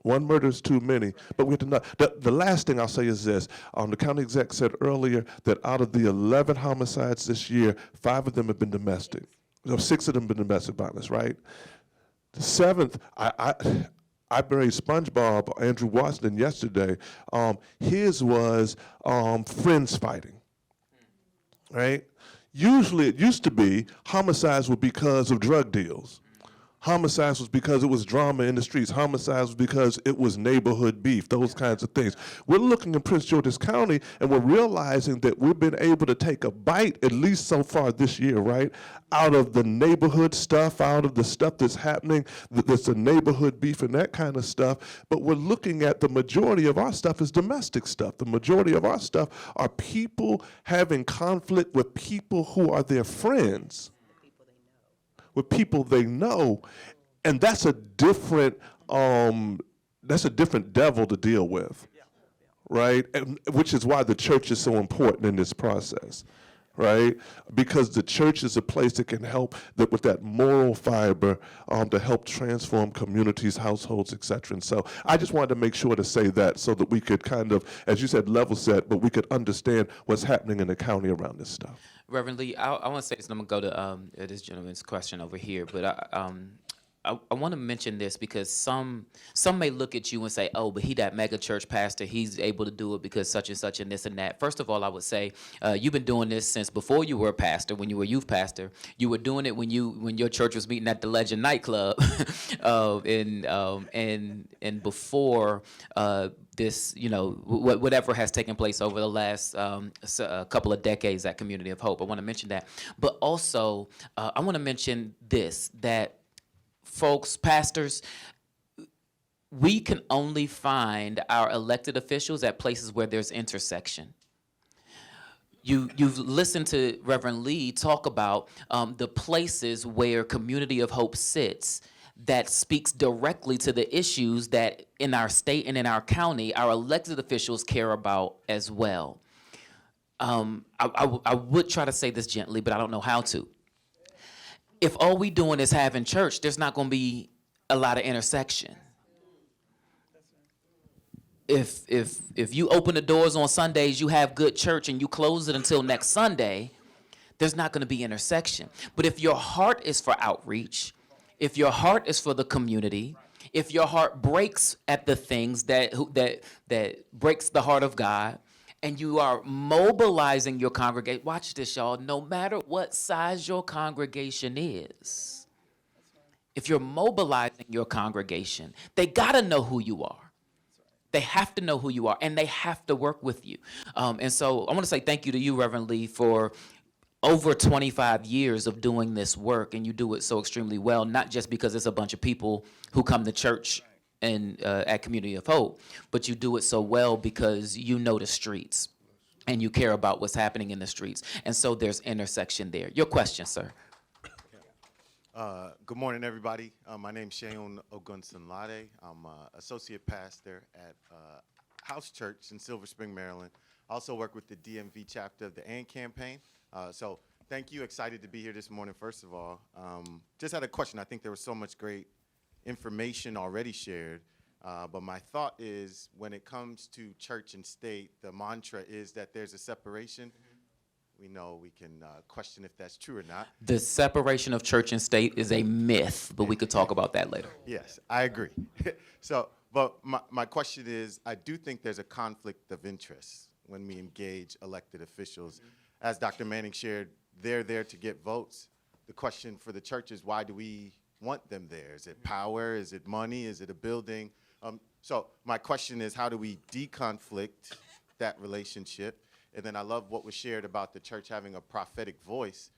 One murder is too many, but we have to know. The last thing I'll say is this. The county exec said earlier that out of the 11 homicides this year, 5 of them have been domestic. 6 of them have been domestic violence, right? The 7th, I buried SpongeBob, Andrew Washington, yesterday. His was friends fighting, right? Usually it used to be homicides were because of drug deals. Homicides was because it was drama in the streets. Homicides was because it was neighborhood beef, those kinds of things. We're looking in Prince George's County and we're realizing that we've been able to take a bite, at least so far this year, right, out of the neighborhood stuff, out of the stuff that's happening, that's the neighborhood beef and that kind of stuff. But we're looking at the majority of our stuff is domestic stuff. The majority of our stuff are people having conflict with people who are their friends. With people they know, and that's a different devil to deal with, right? And which is why the church is so important in this process, right? Because the church is a place that can help with that moral fiber to help transform communities, households, et cetera. And so I just wanted to make sure to say that so that we could kind of, as you said, level set, but we could understand what's happening in the county around this stuff. Reverend Lee, I want to say this, and I'm going to go to this gentleman's question over here, but I want to mention this because some may look at you and say, oh, but he that mega church pastor, he's able to do it because such and such and this and that. First of all, I would say you've been doing this since before you were a pastor, when you were a youth pastor. You were doing it when your church was meeting at the Legend nightclub, and before this, whatever has taken place over the last couple of decades at Community of Hope. I want to mention that. But also, I want to mention this, that folks, pastors, we can only find our elected officials at places where there's intersection. You've listened to Reverend Lee talk about the places where Community of Hope sits that speaks directly to the issues that in our state and in our county, our elected officials care about as well. I would try to say this gently, but I don't know how to. If all we doing is having church, there's not going to be a lot of intersection. If you open the doors on Sundays, you have good church, and you close it until next Sunday, there's not going to be intersection. But if your heart is for outreach, if your heart is for the community, if your heart breaks at the things that breaks the heart of God, and you are mobilizing your congregation. Watch this, y'all. No matter what size your congregation is, if you're mobilizing your congregation, they got to know who you are. They have to know who you are, and they have to work with you. And so I want to say thank you to you, Reverend Lee, for over 25 years of doing this work, and you do it so extremely well, not just because it's a bunch of people who come to church and at Community of Hope, but you do it so well because you know the streets, and you care about what's happening in the streets. And so there's intersection there. Your question, sir. Good morning, everybody. My name's Sheon Ogunsanlade. I'm associate pastor at House Church in Silver Spring, Maryland. I also work with the DMV chapter of the AND campaign. So thank you. Excited to be here this morning, first of all. Just had a question. I think there was so much great information already shared. But my thought is when it comes to church and state, the mantra is that there's a separation. We know we can question if that's true or not. The separation of church and state is a myth, but we could talk about that later. Yes, I agree. But my question is, I do think there's a conflict of interest when we engage elected officials. As Dr. Manning shared, they're there to get votes. The question for the church is, why do we want them there? Is it power? Is it money? Is it a building? So my question is, how do we deconflict that relationship? And then I love what was shared about the church having a prophetic voice.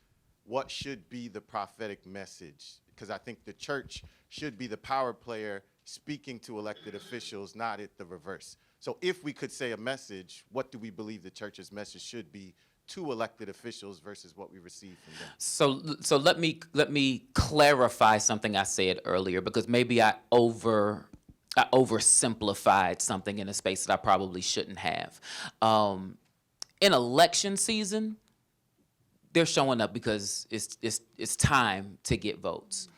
What should be the prophetic message? Because I think the church should be the power player speaking to elected officials, not the reverse. So if we could say a message, what do we believe the church's message should be to elected officials versus what we receive from them? So let me clarify something I said earlier, because maybe I oversimplified something in a space that I probably shouldn't have. In election season, they're showing up because it's time to get votes.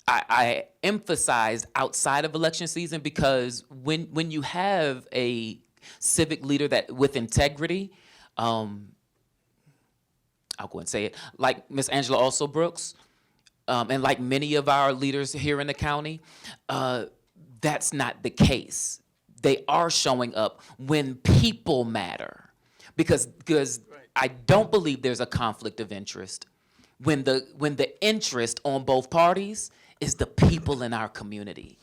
I emphasized outside of election season because when you have a civic leader that with integrity, I'll go and say it, like Ms. Angela Alsobrooks, and like many of our leaders here in the county, that's not the case. They are showing up when people matter. Because I don't believe there's a conflict of interest when the interest on both parties is the people in our community.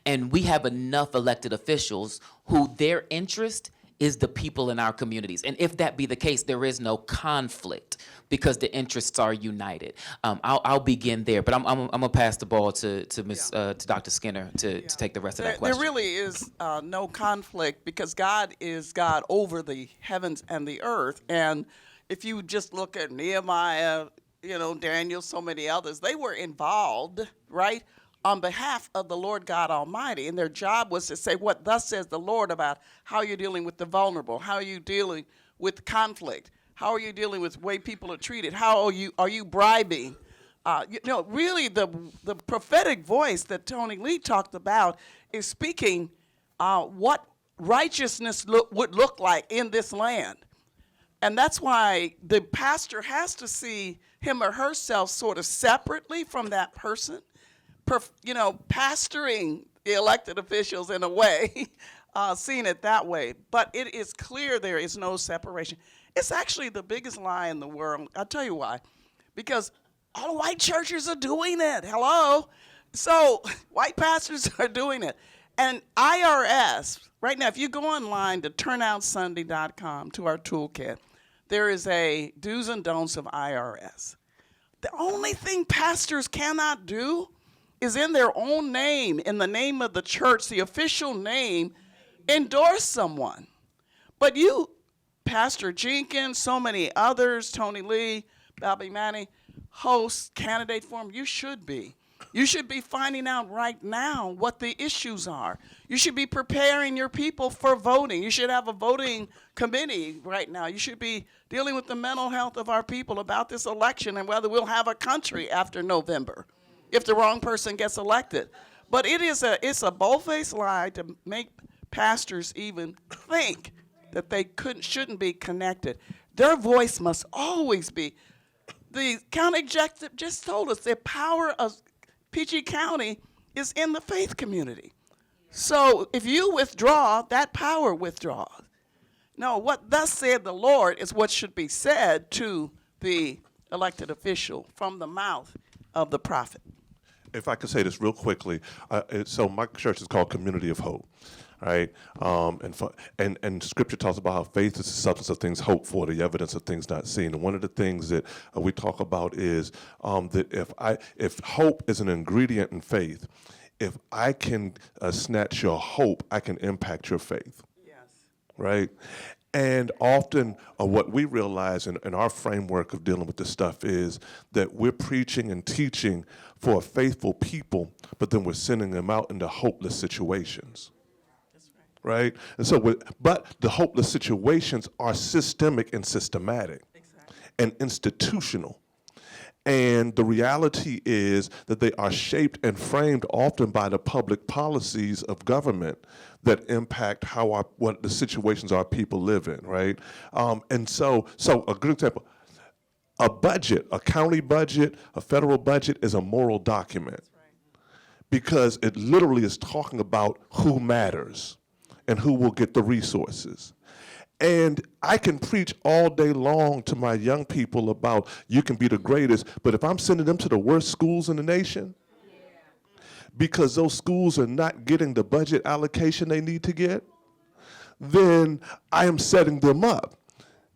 And we have enough elected officials who their interest is the people in our communities. And if that be the case, there is no conflict because the interests are united. I'll begin there, but I'm gonna pass the ball to Dr. Skinner to take the rest of that question. There really is no conflict because God is God over the heavens and the earth. And if you just look at Nehemiah, Daniel, so many others, they were involved, right, on behalf of the Lord God Almighty. And their job was to say what thus says the Lord about how you're dealing with the vulnerable, how are you dealing with conflict, how are you dealing with the way people are treated, how are you bribing? Really the prophetic voice that Tony Lee talked about is speaking what righteousness would look like in this land. And that's why the pastor has to see him or herself sort of separately from that person, pastoring the elected officials in a way, seeing it that way. But it is clear there is no separation. It's actually the biggest lie in the world. I'll tell you why. Because all the white churches are doing it. Hello? So white pastors are doing it. And IRS, right now, if you go online to turnoutsunday.com to our toolkit, there is a do's and don'ts of IRS. The only thing pastors cannot do is in their own name, in the name of the church, the official name, endorse someone. But you, Pastor Jenkins, so many others, Tony Lee, Bobby Manning, hosts, candidate for him, you should be. You should be finding out right now what the issues are. You should be preparing your people for voting. You should have a voting committee right now. You should be dealing with the mental health of our people about this election and whether we'll have a country after November if the wrong person gets elected. But it's a bold-faced lie to make pastors even think that they shouldn't be connected. Their voice must always be. The county executive just told us the power of PG County is in the faith community. So if you withdraw, that power withdraws. No, what thus said the Lord is what should be said to the elected official from the mouth of the prophet. If I could say this real quickly, so my church is called Community of Hope, right? And Scripture talks about how faith is the substance of things hoped for, the evidence of things not seen. And one of the things that we talk about is that if hope is an ingredient in faith, if I can snatch your hope, I can impact your faith. Yes. Right? And often what we realize in our framework of dealing with this stuff is that we're preaching and teaching for a faithful people, but then we're sending them out into hopeless situations. That's right. Right? And so, but the hopeless situations are systemic and systematic and institutional. And the reality is that they are shaped and framed often by the public policies of government that impact what the situations our people live in, right? And so a good example, a budget, a county budget, a federal budget is a moral document because it literally is talking about who matters and who will get the resources. And I can preach all day long to my young people about you can be the greatest, but if I'm sending them to the worst schools in the nation, because those schools are not getting the budget allocation they need to get, then I am setting them up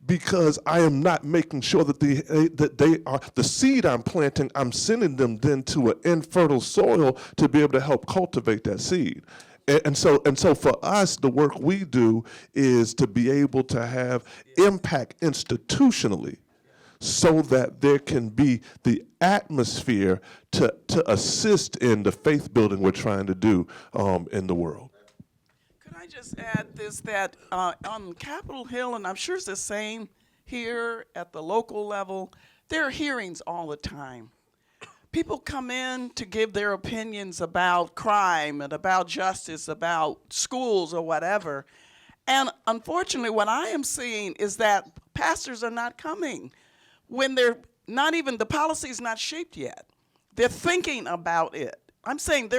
because I am not making sure that they are the seed I'm planting, I'm sending them then to an infertile soil to be able to help cultivate that seed. And so for us, the work we do is to be able to have impact institutionally so that there can be the atmosphere to assist in the faith building we're trying to do in the world. Could I just add this, that on Capitol Hill, and I'm sure it's the same here at the local level, there are hearings all the time. People come in to give their opinions about crime and about justice, about schools or whatever. And unfortunately, what I am seeing is that pastors are not coming when they're not even, the policy is not shaped yet. They're thinking about it. I'm saying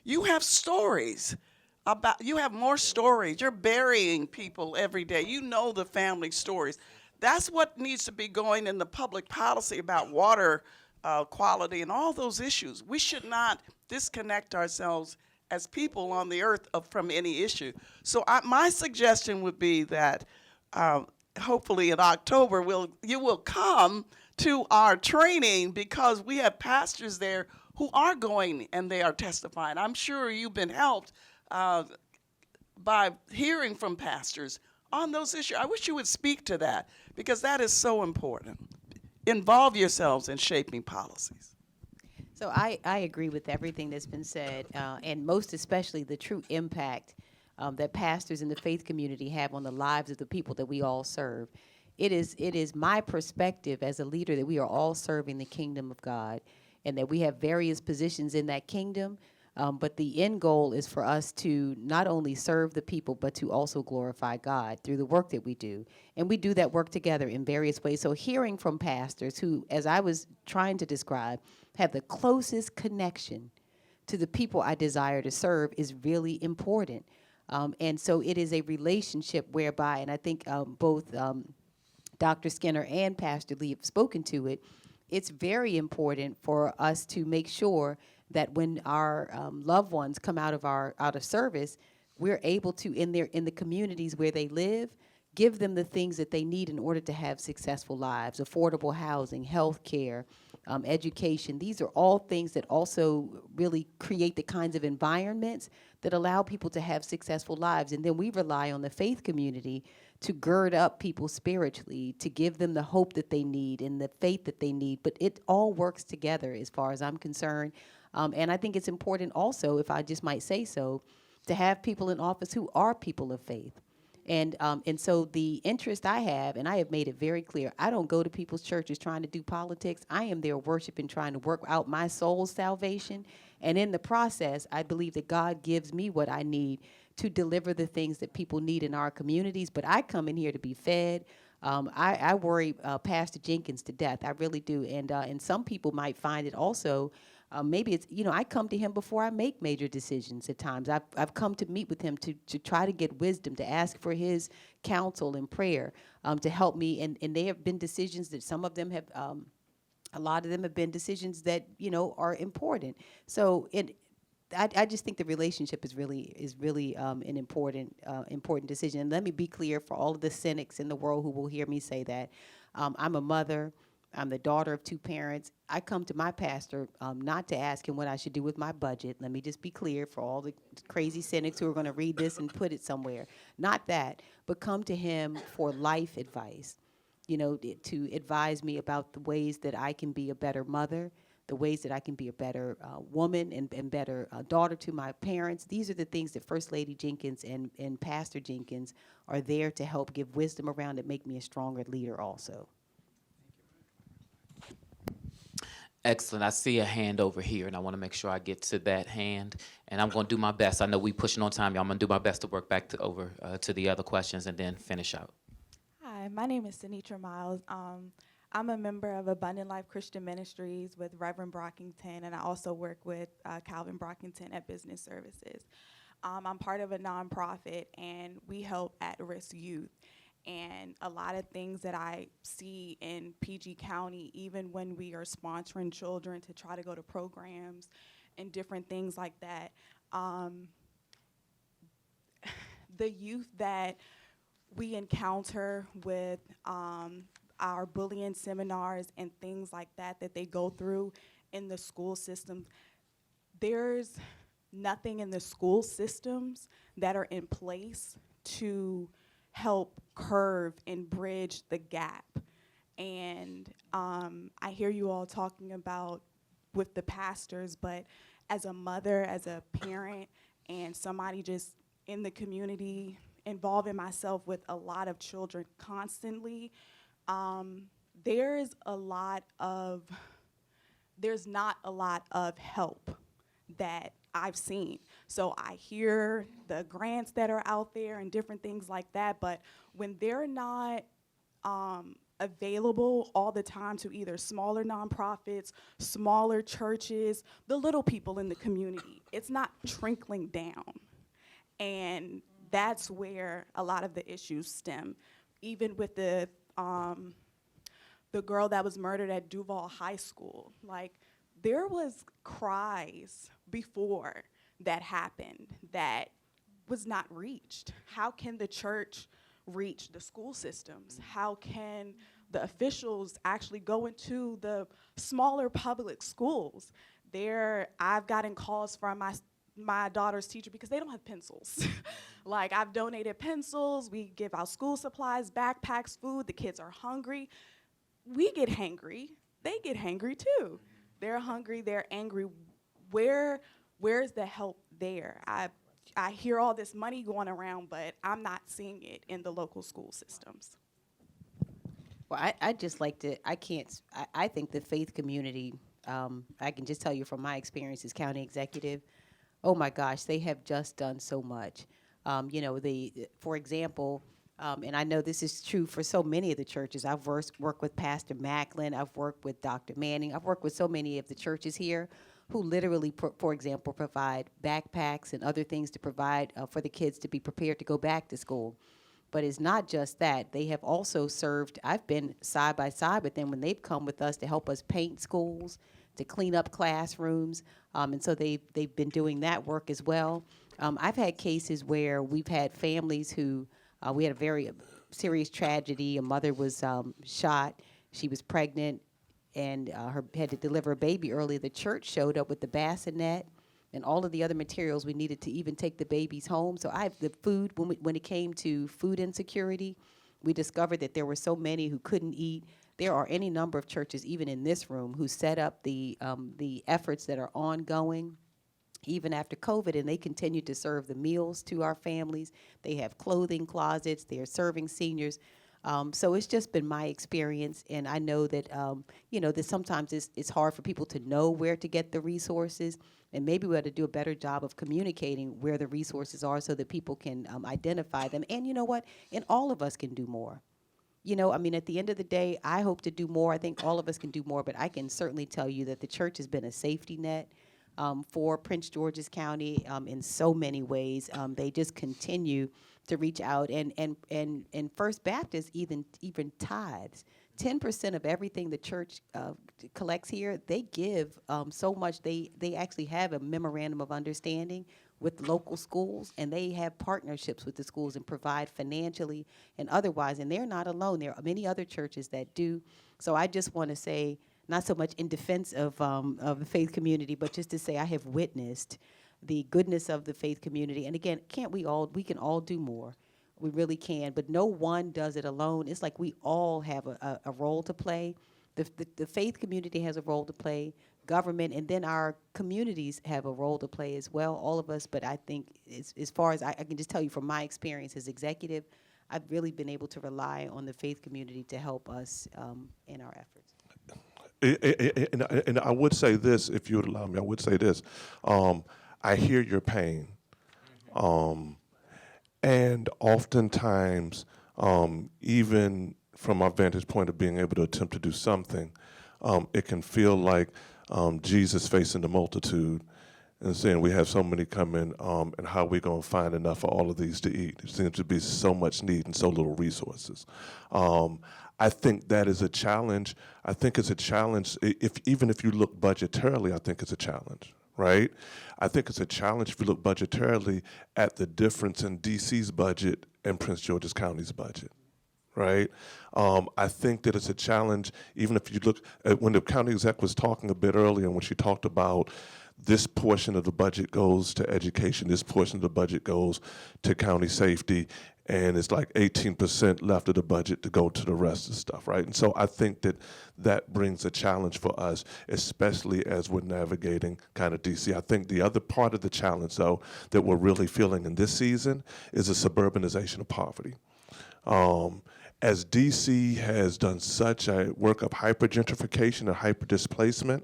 you have stories about, you have more stories. You're burying people every day. You know the family stories. That's what needs to be going in the public policy about water quality and all those issues. We should not disconnect ourselves as people on the earth from any issue. So my suggestion would be that hopefully in October you will come to our training, because we have pastors there who are going and they are testifying. I'm sure you've been helped by hearing from pastors on those issues. I wish you would speak to that, because that is so important. Involve yourselves in shaping policies. So I agree with everything that's been said, and most especially the true impact that pastors in the faith community have on the lives of the people that we all serve. It is my perspective as a leader that we are all serving the kingdom of God, and that we have various positions in that kingdom, but the end goal is for us to not only serve the people, but to also glorify God through the work that we do. And we do that work together in various ways. So hearing from pastors who, as I was trying to describe, have the closest connection to the people I desire to serve is really important. And so it is a relationship whereby, and I think both Dr. Skinner and Pastor Lee have spoken to it, it's very important for us to make sure that when our loved ones come out of service, we're able to, in the communities where they live, give them the things that they need in order to have successful lives: affordable housing, health care, education. These are all things that also really create the kinds of environments that allow people to have successful lives. And then we rely on the faith community to gird up people spiritually, to give them the hope that they need and the faith that they need. But it all works together as far as I'm concerned. And I think it's important also, if I just might say so, to have people in office who are people of faith. And so the interest I have, and I have made it very clear, I don't go to people's churches trying to do politics. I am there worshiping, trying to work out my soul's salvation. And in the process, I believe that God gives me what I need to deliver the things that people need in our communities. But I come in here to be fed. I worry Pastor Jenkins to death. I really do. And some people might find it also Maybe it's, I come to him before I make major decisions at times. I've come to meet with him to try to get wisdom, to ask for his counsel and prayer, to help me. And they have been decisions that some of them have, a lot of them have been decisions that, are important. So I just think the relationship is really an important decision. And let me be clear for all of the cynics in the world who will hear me say that. I'm a mother. I'm the daughter of two parents. I come to my pastor not to ask him what I should do with my budget. Let me just be clear for all the crazy cynics who are going to read this and put it somewhere. Not that, but come to him for life advice, to advise me about the ways that I can be a better mother, the ways that I can be a better woman and better daughter to my parents. These are the things that First Lady Jenkins and Pastor Jenkins are there to help give wisdom around and make me a stronger leader also. Excellent. I see a hand over here, and I want to make sure I get to that hand. And I'm going to do my best. I know we pushing on time, y'all. I'm going to do my best to work back over to the other questions and then finish out. Hi, my name is Sinitra Miles. I'm a member of Abundant Life Christian Ministries with Reverend Brockington, and I also work with Calvin Brockington at Business Services. I'm part of a nonprofit, and we help at-risk youth. And a lot of things that I see in PG County, even when we are sponsoring children to try to go to programs and different things like that, the youth that we encounter with our bullying seminars and things like that they go through in the school system, there's nothing in the school systems that are in place to help curve and bridge the gap. And I hear you all talking about with the pastors, but as a mother, as a parent, and somebody just in the community, involving myself with a lot of children constantly, there's not a lot of help that I've seen. So I hear the grants that are out there and different things like that, but when they're not available all the time to either smaller nonprofits, smaller churches, the little people in the community, it's not trickling down. And that's where a lot of the issues stem. Even with the girl that was murdered at Duval High School, there was cries before that happened that was not reached. How can the church reach the school systems? How can the officials actually go into the smaller public schools? I've gotten calls from my daughter's teacher because they don't have pencils. I've donated pencils, we give out school supplies, backpacks, food, the kids are hungry. We get hangry, they get hangry too. They're hungry, they're angry. Where's the help there? I hear all this money going around, but I'm not seeing it in the local school systems. Well, I just like to, I think the faith community, I can just tell you from my experience as county executive, oh my gosh, they have just done so much. For example, and I know this is true for so many of the churches. I've worked with Pastor Macklin. I've worked with Dr. Manning. I've worked with so many of the churches here who literally, for example, provide backpacks and other things to provide for the kids to be prepared to go back to school. But it's not just that. They have also served, I've been side by side with them when they've come with us to help us paint schools, to clean up classrooms. And so they've been doing that work as well. I've had cases where we've had families who, we had a very serious tragedy. A mother was shot. She was pregnant and had to deliver a baby early. The church showed up with the bassinet and all of the other materials we needed to even take the babies home. So the food, when it came to food insecurity, we discovered that there were so many who couldn't eat. There are any number of churches, even in this room, who set up the efforts that are ongoing, even after COVID, and they continue to serve the meals to our families. They have clothing closets. They're serving seniors. So it's just been my experience, and I know that, that sometimes it's hard for people to know where to get the resources, and maybe we ought to do a better job of communicating where the resources are so that people can identify them. And you know what? And all of us can do more. you know, I mean, at the end of the day, I hope to do more. I think all of us can do more, but I can certainly tell you that the church has been a safety net for Prince George's County in so many ways. They just continue to reach out, and First Baptist even tithes. 10% of everything the church collects here, they give so much. They actually have a memorandum of understanding with local schools, and they have partnerships with the schools and provide financially and otherwise. And they're not alone. There are many other churches that do. So I just want to say, not so much in defense of the faith community, but just to say I have witnessed the goodness of the faith community. And again, we can all do more. We really can, but no one does it alone. It's like we all have a role to play. The faith community has a role to play, government, and then our communities have a role to play as well, all of us. But I think as far as I can just tell you from my experience as executive, I've really been able to rely on the faith community to help us in our efforts. And I would say this, if you would allow me, I would say this. I hear your pain. And oftentimes, even from our vantage point of being able to attempt to do something, it can feel like Jesus facing the multitude and saying we have so many coming, and how are we going to find enough for all of these to eat? There seems to be so much need and so little resources. I think that is a challenge. I think it's a challenge, even if you look budgetarily, I think it's a challenge. Right? I think it's a challenge if you look budgetarily at the difference in DC's budget and Prince George's County's budget, right? I think that it's a challenge even if you look at when the county exec was talking a bit earlier, when she talked about this portion of the budget goes to education, this portion of the budget goes to county safety, and it's like 18% left of the budget to go to the rest of the stuff, right? And so I think that that brings a challenge for us, especially as we're navigating kind of DC. I think the other part of the challenge, though, that we're really feeling in this season is the suburbanization of poverty. As DC has done such a work of hypergentrification and hyperdisplacement,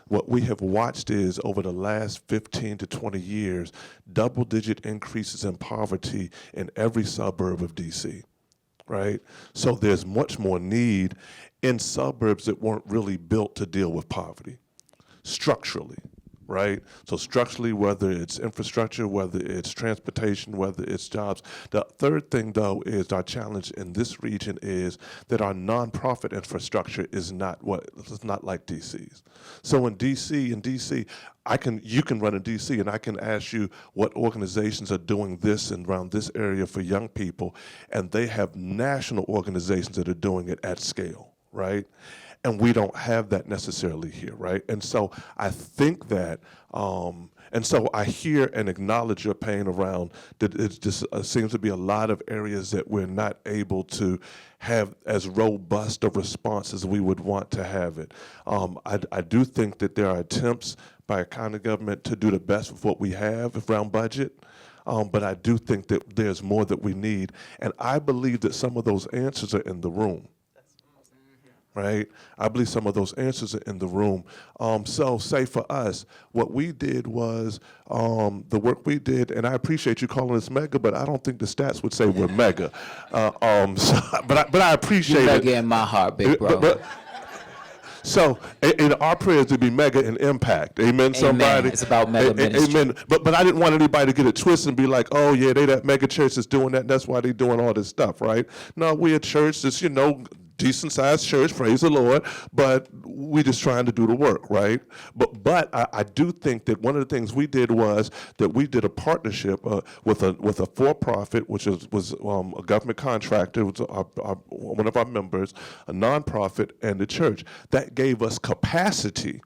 what we have watched is over the last 15 to 20 years, double-digit increases in poverty in every suburb of DC, right? So there's much more need in suburbs that weren't really built to deal with poverty, structurally, right? So structurally, whether it's infrastructure, whether it's transportation, whether it's jobs. The third thing, though, is our challenge in this region is that our nonprofit infrastructure is not like DC's. So in DC, you can run in DC, and I can ask you what organizations are doing this and around this area for young people, and they have national organizations that are doing it at scale, right? And we don't have that necessarily here, right? And so I think that, and so I hear and acknowledge your pain around that it just seems to be a lot of areas that we're not able to have as robust a response as we would want to have it. I do think that there are attempts by a county government to do the best with what we have around budget. But I do think that there's more that we need. And I believe that some of those answers are in the room. Right? I believe some of those answers are in the room. So say for us, what we did was the work we did, and I appreciate you calling us mega, but I don't think the stats would say we're mega. But I appreciate You're it. mega in my heart, big bro. So in our prayers to be mega in impact. Amen, somebody. It's about mega ministry. Amen. But I didn't want anybody to get it twisted and be like, oh yeah, they that mega church is doing that, and that's why they doing all this stuff, right? No, we're a church that's, decent sized church, praise the Lord, but we just trying to do the work, right? But I do think that one of the things we did was that we did a partnership with a for-profit, which was a government contractor, was one of our members, a nonprofit, and the church. That gave us capacity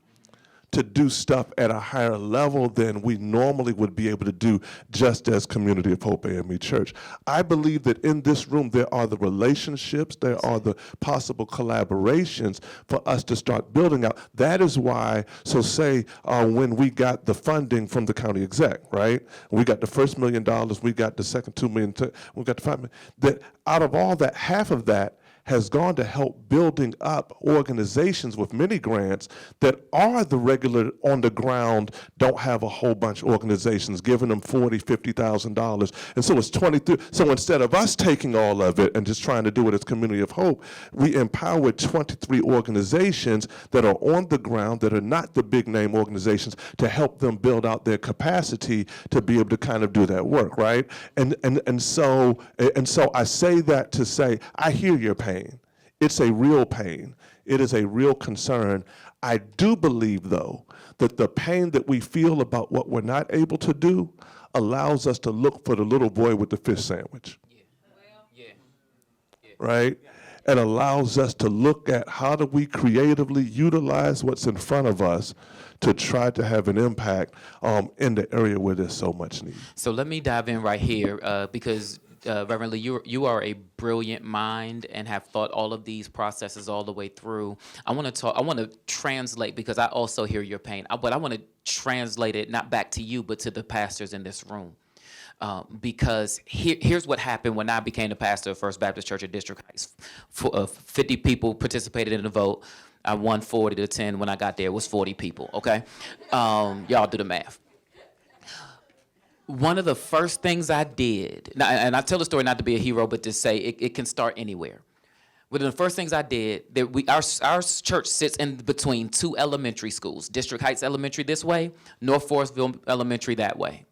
to do stuff at a higher level than we normally would be able to do just as Community of Hope AME Church. I believe that in this room there are the relationships, there are the possible collaborations for us to start building out. That is why, so say when we got the funding from the county exec, right? We got the first $1 million, we got the second $2 million, we got the $5 million. That out of all that, half of that has gone to help building up organizations with many grants that are the regular on the ground, don't have a whole bunch of organizations, giving them $40,000, $50,000. And so it's 23. So instead of us taking all of it and just trying to do it as Community of Hope, we empowered 23 organizations that are on the ground, that are not the big name organizations, to help them build out their capacity to be able to kind of do that work, right? And so I say that to say, I hear your pain. It's a real pain. It is a real concern. I do believe, though, that the pain that we feel about what we're not able to do allows us to look for the little boy with the fish sandwich. Right? And allows us to look at how do we creatively utilize what's in front of us to try to have an impact in the area where there's so much need. So let me dive in right here because Reverend Lee, you are a brilliant mind and have thought all of these processes all the way through. I want to translate, because I also hear your pain, but I want to translate it not back to you, but to the pastors in this room. Because here's what happened when I became the pastor of First Baptist Church at District Heights. 50 people participated in the vote. I won 40 to 10. When I got there, it was 40 people, okay? Y'all do the math. One of the first things I did, and I tell the story not to be a hero, but to say it can start anywhere. One of the first things I did, that our church sits in between two elementary schools, District Heights Elementary this way, North Forestville Elementary that way.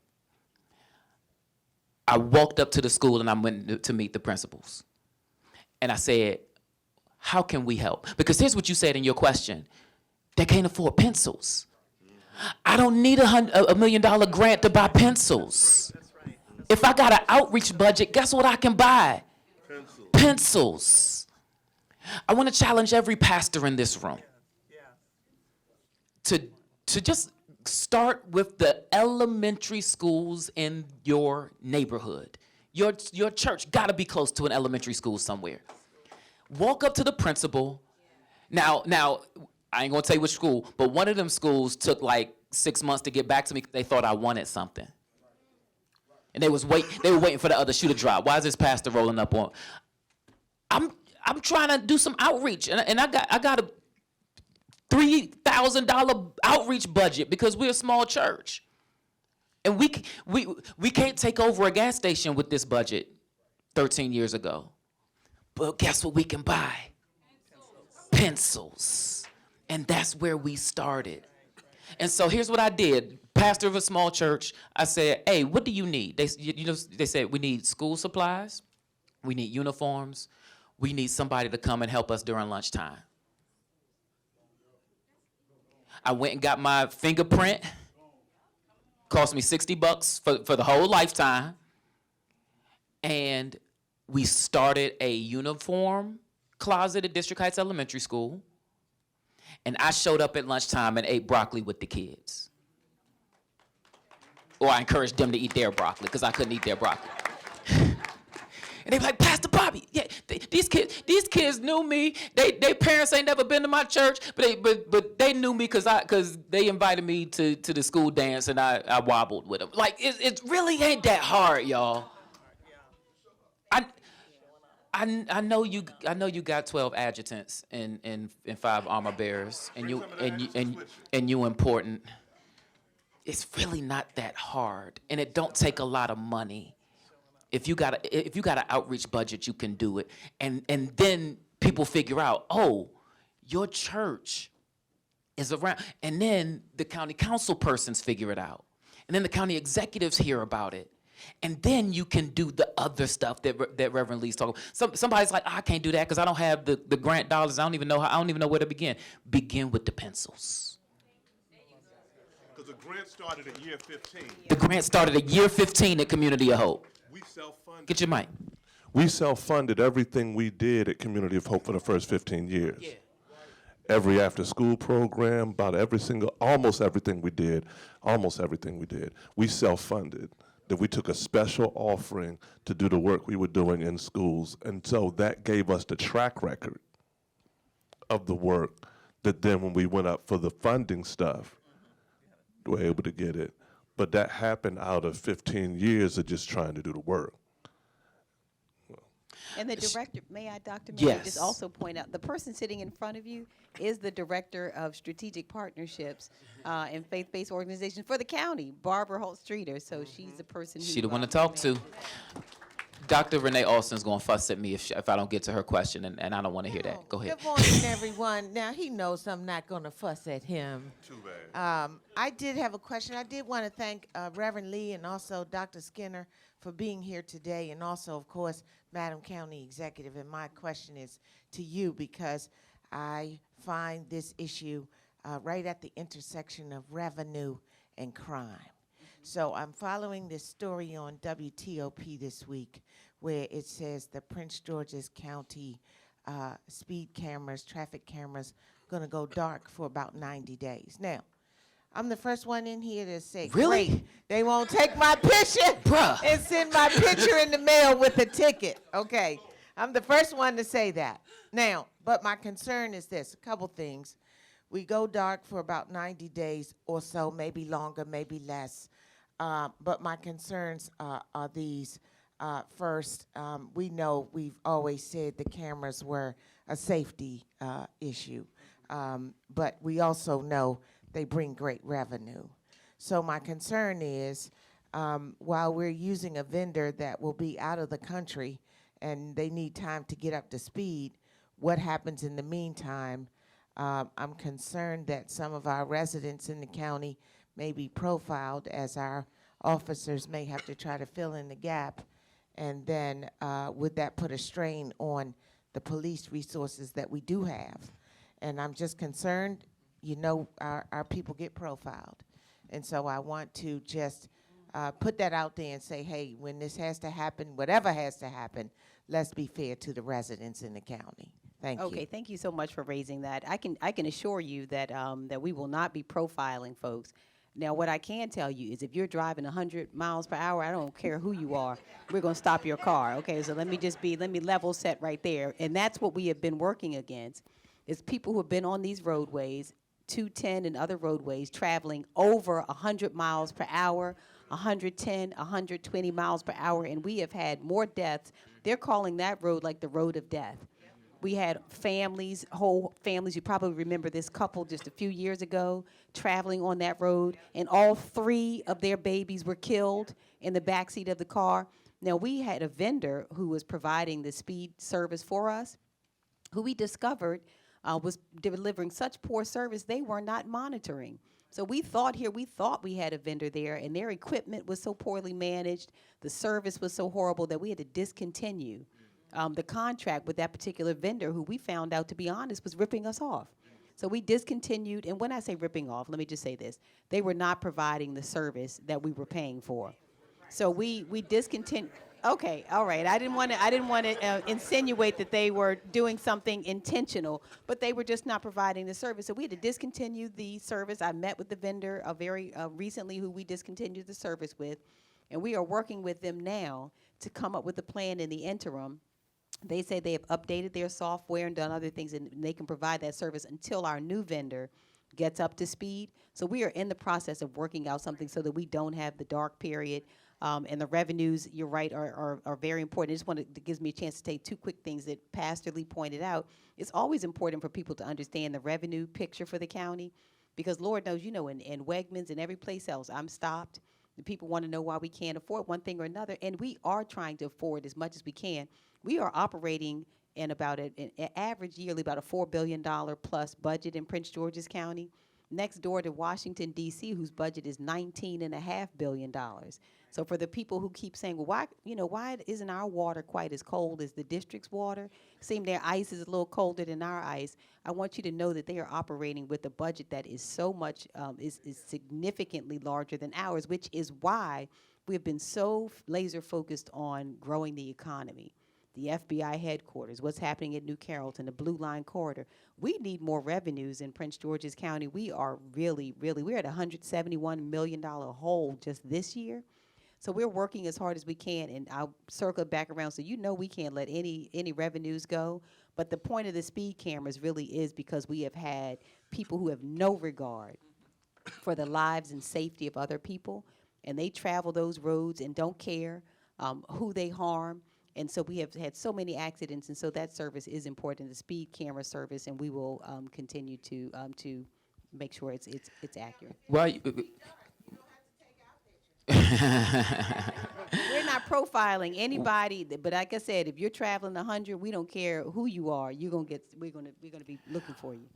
I walked up to the school and I went to meet the principals. And I said, how can we help? Because here's what you said in your question. They can't afford pencils. I don't need a $1 million grant to buy pencils. If I got an outreach budget, guess what I can buy? Pencils. I want to challenge every pastor in this room to just start with the elementary schools in your neighborhood. Your church got to be close to an elementary school somewhere. Walk up to the principal. Now, I ain't gonna tell you which school, but one of them schools took like 6 months to get back to me because they thought I wanted something. And they were waiting for the other shoe to drop. Why is this pastor rolling up on? I'm trying to do some outreach, and I got a $3,000 outreach budget because we're a small church. And we can't take over a gas station with this budget 13 years ago. But guess what we can buy? Pencils. And that's where we started. And so here's what I did. Pastor of a small church, I said, hey, what do you need? They said, we need school supplies, we need uniforms, we need somebody to come and help us during lunchtime. I went and got my fingerprint. Cost me $60 for the whole lifetime. And we started a uniform closet at District Heights Elementary School. And I showed up at lunchtime and ate broccoli with the kids. Or I encouraged them to eat their broccoli because I couldn't eat their broccoli. And they were like, Pastor Bobby, yeah, these kids knew me. They parents ain't never been to my church, but they knew me because they invited me to the school dance and I wobbled with them. Like it really ain't that hard, y'all. I know you got 12 adjutants and 5 armor bearers and you important. It's really not that hard, and it don't take a lot of money. If you got an outreach budget, you can do it. And then people figure out, oh, your church is around. And then the county council persons figure it out. And then the county executives hear about it. And then you can do the other stuff that Reverend Lee's talking about. Somebody's like, I can't do that because I don't have the grant dollars. I don't even know where to begin. Begin with the pencils. Because the grant started at year 15. The grant started at year 15 at Community of Hope. We self-funded. Get your mic. We self-funded everything we did at Community of Hope for the first 15 years. Yeah. Every after-school program, almost everything we did, we self-funded. That we took a special offering to do the work we were doing in schools. And so that gave us the track record of the work that then when we went up for the funding stuff, we were able to get it. But that happened out of 15 years of just trying to do the work. And the Sh- director, may I, Dr. May, Yes. just also point out, the person sitting in front of you is the Director of Strategic Partnerships and Faith-Based Organizations for the county, Barbara Holt-Streeter. So she's the person who. She the one to talk to. Dr. Renee Alston's gonna fuss at me if I don't get to her question, and I don't want to hear that. Go ahead. Good morning, everyone. Now, he knows I'm not going to fuss at him. Too bad. I did have a question. I did want to thank Reverend Lee and also Dr. Skinner for being here today, and also, of course, Madam County Executive. And my question is to you, because I find this issue right at the intersection of revenue and crime. So I'm following this story on WTOP this week where it says the Prince George's County speed cameras, traffic cameras, going to go dark for about 90 days. Now, I'm the first one in here to say, Really? great, they won't take my picture Bruh. and send my picture in the mail with a ticket. Okay, I'm the first one to say that. Now, but my concern is this, a couple things. We go dark for about 90 days or so, maybe longer, maybe less. But my concerns are these. First, we know we've always said the cameras were a safety issue, but we also know they bring great revenue. So my concern is, while we're using a vendor that will be out of the country and they need time to get up to speed, what happens in the meantime? I'm concerned that some of our residents in the county may be profiled, as our officers may have to try to fill in the gap. And then would that put a strain on the police resources that we do have? And I'm just concerned, you know, our people get profiled. And so I want to just put that out there and say, hey, when this has to happen, whatever has to happen, let's be fair to the residents in the county. Thank you. Okay, thank you so much for raising that. I can assure you that that we will not be profiling folks. Now, what I can tell you is if you're driving 100 miles per hour, I don't care who you are, we're going to stop your car. Okay, so let me level set right there. And that's what we have been working against, is people who have been on these roadways, 210 and other roadways, traveling over 100 miles per hour, 110, 120 miles per hour, and we have had more deaths. They're calling that road like the road of death. We had families, whole families, you probably remember this couple just a few years ago, traveling on that road, and all 3 of their babies were killed in the backseat of the car. Now, we had a vendor who was providing the speed service for us, who we discovered was delivering such poor service, they were not monitoring. So we thought we had a vendor there, and their equipment was so poorly managed, the service was so horrible that we had to discontinue the contract with that particular vendor, who we found out, to be honest, was ripping us off. So we discontinued, and when I say ripping off, let me just say this. They were not providing the service that we were paying for. So we discontinued. Okay, all right. I didn't want to insinuate that they were doing something intentional, but they were just not providing the service. So we had to discontinue the service. I met with the vendor very recently who we discontinued the service with, and we are working with them now to come up with a plan in the interim. They say they have updated their software and done other things, and they can provide that service until our new vendor gets up to speed. So we are in the process of working out something so that we don't have the dark period. And the revenues, you're right, are very important. I just wanted, it gives me a chance to take 2 quick things that Pastor Lee pointed out. It's always important for people to understand the revenue picture for the county, because Lord knows, you know, in Wegmans and every place else, I'm stopped. The people want to know why we can't afford one thing or another, and we are trying to afford as much as we can. We are operating in about an average yearly about a $4 billion plus budget in Prince George's County, next door to Washington, D.C., whose budget is $19.5 billion. So for the people who keep saying, well, why isn't our water quite as cold as the district's water? Seem their ice is a little colder than our ice. I want you to know that they are operating with a budget that is so much, is significantly larger than ours, which is why we've been so laser focused on growing the economy. The FBI headquarters, what's happening at New Carrollton, the Blue Line Corridor. We need more revenues in Prince George's County. We are really, we're at a $171 million hole just this year. So we're working as hard as we can, and I'll circle back around so you know we can't let any revenues go. But the point of the speed cameras really is because we have had people who have no regard for the lives and safety of other people, and they travel those roads and don't care who they harm. And so we have had so many accidents, and so that service is important, the speed camera service, and we will continue to make sure it's accurate. Well, We're not profiling anybody, but like I said, if you're traveling 100, we don't care who you are. We're gonna be looking for you.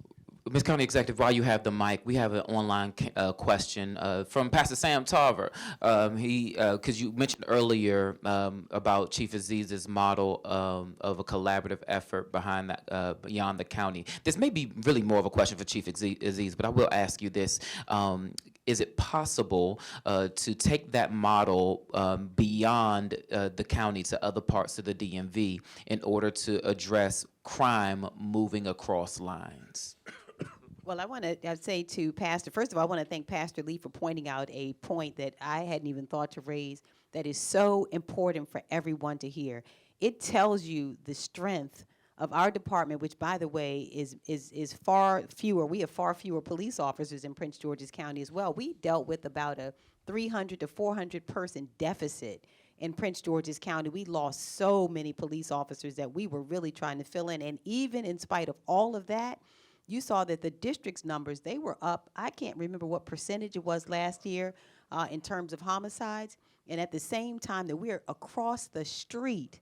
Ms. County Executive, while you have the mic, we have an online question from Pastor Sam Tarver. Because you mentioned earlier about Chief Aziz's model of a collaborative effort behind that, beyond the county. This may be really more of a question for Chief Aziz, but I will ask you this. Is it possible to take that model beyond the county to other parts of the DMV in order to address crime moving across lines? Well, I want to say to Pastor, first of all, I want to thank Pastor Lee for pointing out a point that I hadn't even thought to raise that is so important for everyone to hear. It tells you the strength of our department, which, by the way, is far fewer. We have far fewer police officers in Prince George's County as well. We dealt with about a 300 to 400 person deficit in Prince George's County. We lost so many police officers that we were really trying to fill in. And even in spite of all of that, you saw that the district's numbers, they were up. I can't remember what percentage it was last year in terms of homicides. And at the same time that we're across the street,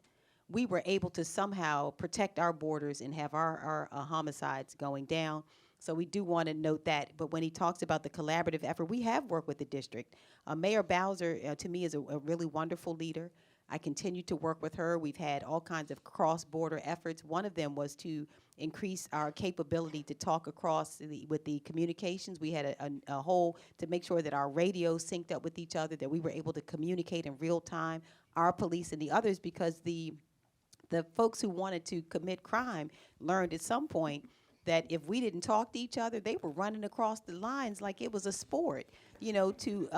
we were able to somehow protect our borders and have our homicides going down. So we do want to note that. But when he talks about the collaborative effort, we have worked with the district. Mayor Bowser, to me, is a really wonderful leader. I continue to work with her. We've had all kinds of cross-border efforts. One of them was to increase our capability to talk across with the communications. We had a whole to make sure that our radios synced up with each other, that we were able to communicate in real time, our police and the others, because the folks who wanted to commit crime learned at some point that if we didn't talk to each other, they were running across the lines like it was a sport, to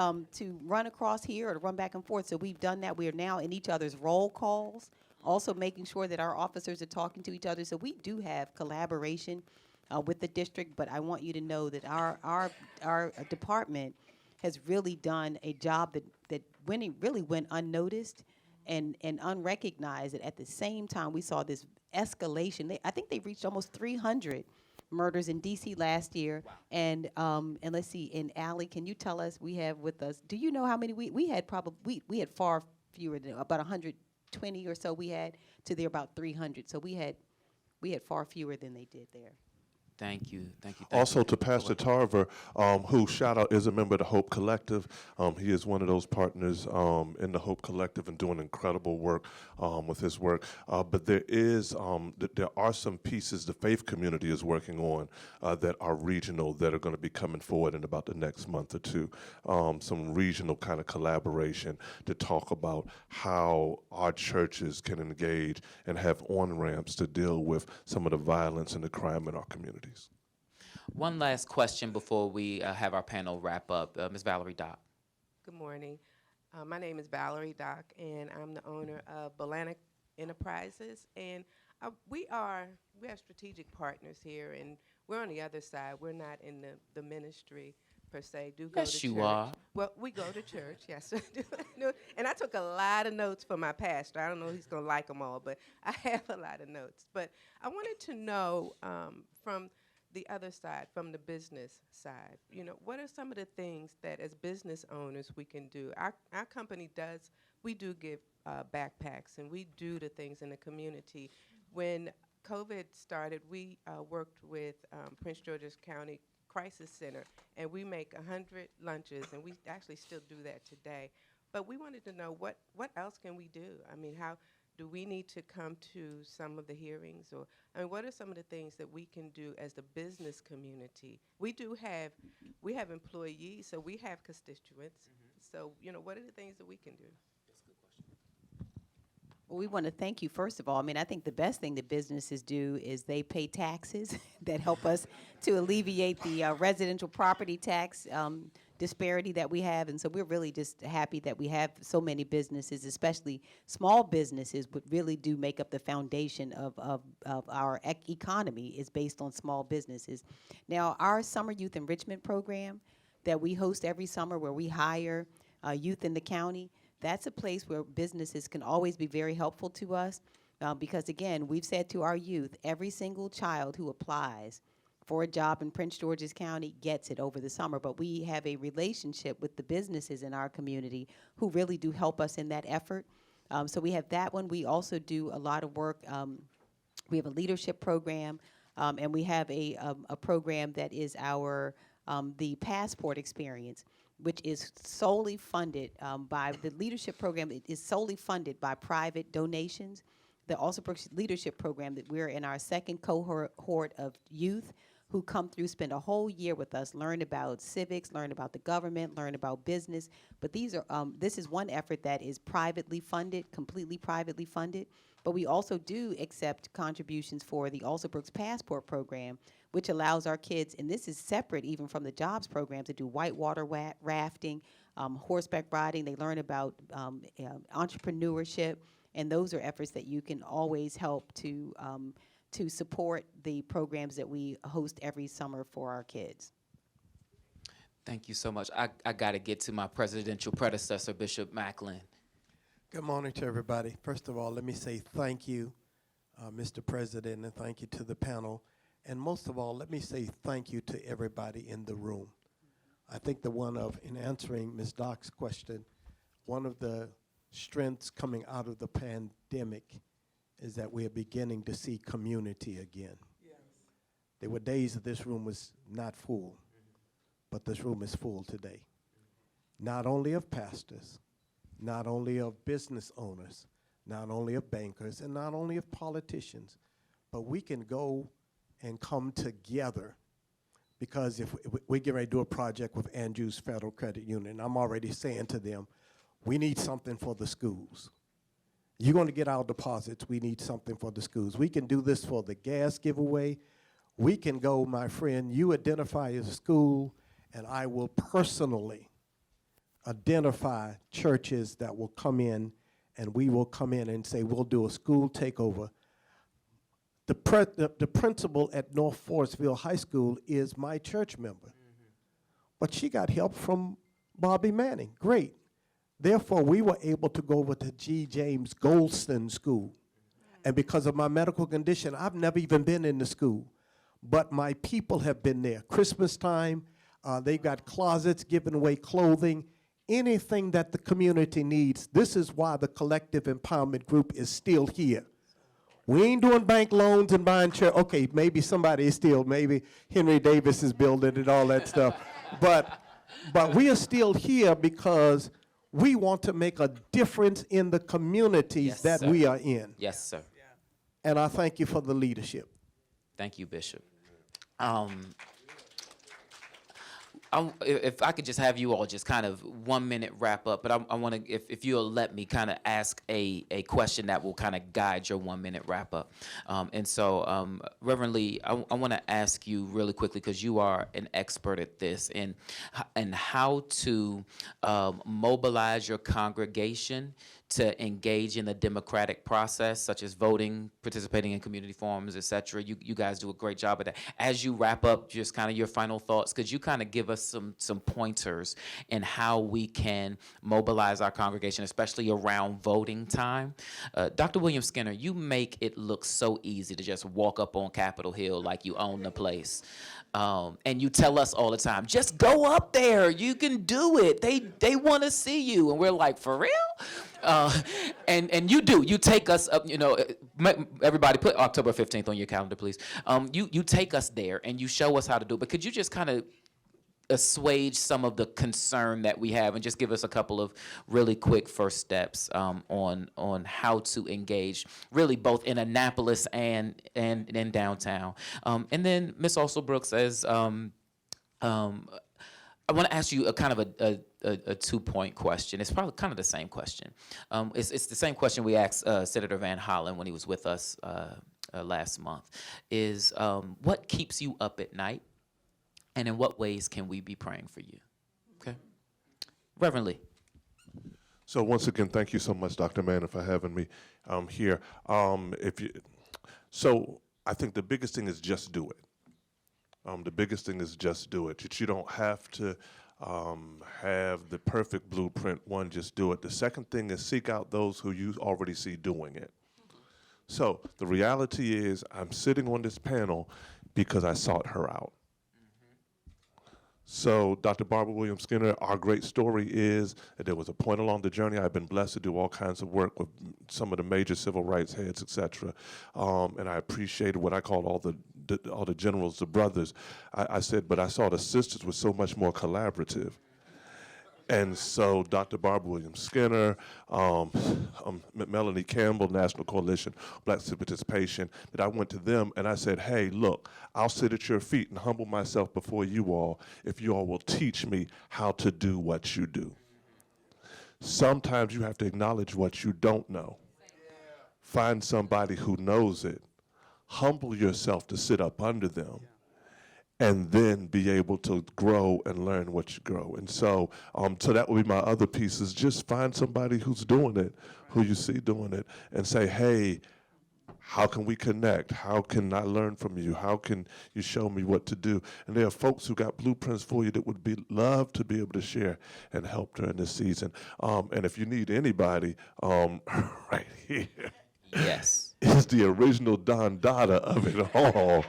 run across here or to run back and forth. So we've done that. We are now in each other's roll calls, also making sure that our officers are talking to each other. So we do have collaboration with the district, but I want you to know that our department has really done a job that really went unnoticed and unrecognized. And at the same time, we saw this escalation. I think they reached almost 300 murders in D.C. last year. Wow. And let's see, in Allie, can you tell us, we have with us, do you know how many we had? Probably, we had far fewer than about 120 or so we had to their about 300. So we had far fewer than they did there. Thank you. Also to Pastor Tarver, who, shout out, is a member of the Hope Collective. He is one of those partners in the Hope Collective and doing incredible work with his work. But there are some pieces the faith community is working on that are regional, that are going to be coming forward in about the next month or two. Some regional kind of collaboration to talk about how our churches can engage and have on-ramps to deal with some of the violence and the crime in our community. One last question before we have our panel wrap up. Ms. Valerie Dock. Good morning. My name is Valerie Dock, and I'm the owner of Balanik Enterprises. And we have strategic partners here, and we're on the other side. We're not in the ministry per se. Go yes, to you church. are. Well, we go to church, yes. And I took a lot of notes for my pastor. I don't know if he's going to like them all, but I have a lot of notes. But I wanted to know from the other side, from the business side, what are some of the things that as business owners we can do? Our company we do give backpacks, and we do the things in the community. When COVID started, we worked with Prince George's County Crisis Center, and we make 100 lunches, and we actually still do that today. But we wanted to know what else can we do? I mean, how do we need to come to some of the hearings, or what are some of the things that we can do as the business community? We have employees, so we have constituents. Mm-hmm. So what are the things that we can do? That's a good question. Well, we want to thank you, first of all. I mean, I think the best thing that businesses do is they pay taxes that help us to alleviate the residential property tax disparity that we have. And so we're really just happy that we have so many businesses, especially small businesses, but really do make up the foundation of our economy is based on small businesses. Now, our summer youth enrichment program that we host every summer, where we hire youth in the county, that's a place where businesses can always be very helpful to us because, again, we've said to our youth, every single child who applies for a job in Prince George's County gets it over the summer. But we have a relationship with the businesses in our community who really do help us in that effort. So we have that one. We also do a lot of work. We have a leadership program, and we have a program that is our the Passport Experience, which is solely funded by the leadership program. It is solely funded by private donations. The Alsobrooks Leadership Program, that we're in our second cohort of youth who come through, spend a whole year with us, learn about civics, learn about the government, learn about business. But these are this is one effort that is privately funded, completely privately funded. But we also do accept contributions for the Alsobrooks Passport Program, which allows our kids, and this is separate even from the jobs program, to do whitewater rafting, horseback riding. They learn about entrepreneurship, and those are efforts that you can always help to support the programs that we host every summer for our kids. Thank you so much. I got to get to my presidential predecessor, Bishop Macklin. Good morning to everybody. First of all, let me say thank you, Mr. President, and thank you to the panel. And most of all, let me say thank you to everybody in the room. I think in answering Ms. Doc's question, one of the strengths coming out of the pandemic is that we are beginning to see community again. Yes. There were days that this room was not full, but this room is full today. Not only of pastors, not only of business owners, not only of bankers, and not only of politicians, but we can go and come together, because if we get ready to do a project with Andrews Federal Credit Union, I'm already saying to them, we need something for the schools. You're going to get our deposits. We need something for the schools. We can do this for the gas giveaway. We can go, my friend, you identify as a school, and I will personally identify churches that will come in, and we will come in and say, we'll do a school takeover. The principal at North Forestville High School is my church member. But she got help from Bobby Manning. Great. Therefore, we were able to go over to G. James Goldston School. And because of my medical condition, I've never even been in the school. But my people have been there. Christmas time, they've got closets, giving away clothing, anything that the community needs. This is why the Collective Empowerment Group is still here. We ain't doing bank loans and buying church. Okay, maybe somebody is still, maybe Henry Davis is building and all that stuff. But we are still here because we want to make a difference in the communities Yes, that sir. we are in. Yes, sir. And I thank you for the leadership. Thank you, Bishop. If I could just have you all just kind of 1 minute wrap up, but I want to, if you'll let me kind of ask a question that will kind of guide your 1 minute wrap up. And so, Reverend Lee, I want to ask you really quickly, because you are an expert at this, and how to mobilize your congregation to engage in the democratic process, such as voting, participating in community forums, et cetera. You guys do a great job of that. As you wrap up, just kind of your final thoughts, could you kind of give us some pointers in how we can mobilize our congregation, especially around voting time? Dr. William Skinner, you make it look so easy to just walk up on Capitol Hill like you own the place. And you tell us all the time, just go up there, you can do it. They want to see you. And we're like, for real? And you do. You take us up, everybody put October 15th on your calendar, please. You take us there and you show us how to do it. But could you just kind of assuage some of the concern that we have and just give us a couple of really quick first steps on how to engage, really both in Annapolis and in downtown. And then Ms. Alsobrooks, as I want to ask you a kind of a 2-point question. It's probably kind of the same question. It's the same question we asked Senator Van Hollen when he was with us last month. Is what keeps you up at night, and in what ways can we be praying for you? Okay, Reverend Lee. So once again, thank you so much, Dr. Manning, for having me here. So I think the biggest thing is just do it. The biggest thing is just do it. You don't have to have the perfect blueprint. One, just do it. The second thing is seek out those who you already see doing it. So the reality is I'm sitting on this panel because I sought her out. So Dr. Barbara Williams Skinner, our great story is that there was a point along the journey. I've been blessed to do all kinds of work with some of the major civil rights heads, et cetera. And I appreciated what I call all the generals, the brothers. I said, but I saw the sisters were so much more collaborative. And so Dr. Barbara Williams Skinner, Melanie Campbell, National Coalition, Black Civic Participation, that I went to them and I said, hey, look, I'll sit at your feet and humble myself before you all if you all will teach me how to do what you do. Sometimes you have to acknowledge what you don't know. Find somebody who knows it. Humble yourself to sit up under them. And then be able to grow and learn what you grow. And so that would be my other piece is just find somebody who's doing it, who you see doing it, and say, hey, how can we connect? How can I learn from you? How can you show me what to do? And there are folks who got blueprints for you that would love to be able to share and help during this season. And if you need anybody, right here Yes. is the original Don Dada of it all.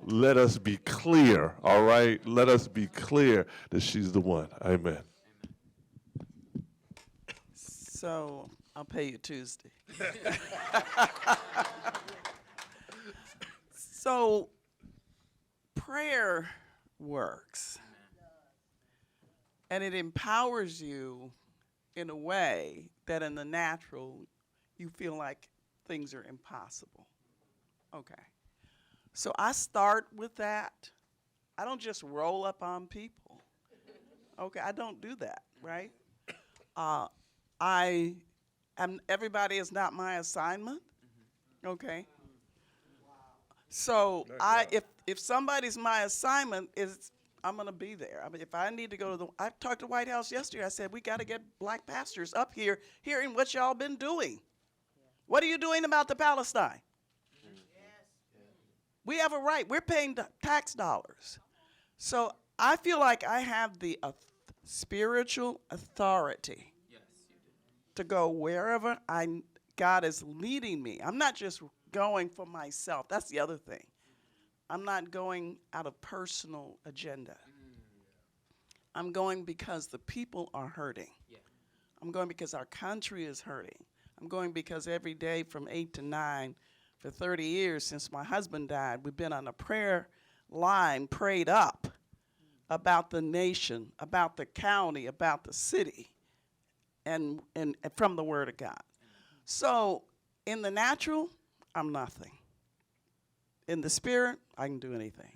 Let us be clear, all right? Let us be clear that she's the one. Amen. So I'll pay you Tuesday. So prayer works. And it empowers you in a way that in the natural you feel like things are impossible. Okay. So I start with that. I don't just roll up on people. Okay, I don't do that, right? Everybody is not my assignment. Okay. So if somebody's my assignment, I'm gonna be there. I mean, if I need to go to I talked to the White House yesterday. I said we got to get black pastors up here hearing what y'all been doing. What are you doing about the Palestine? We have a right. We're paying tax dollars. So I feel like I have the spiritual authority to go wherever God is leading me. I'm not just going for myself. That's the other thing. I'm not going out of personal agenda. I'm going because the people are hurting. I'm going because our country is hurting. I'm going because every day from 8 to 9, for 30 years since my husband died, we've been on a prayer line, prayed up about the nation, about the county, about the city, and from the Word of God. So in the natural, I'm nothing. In the spirit, I can do anything.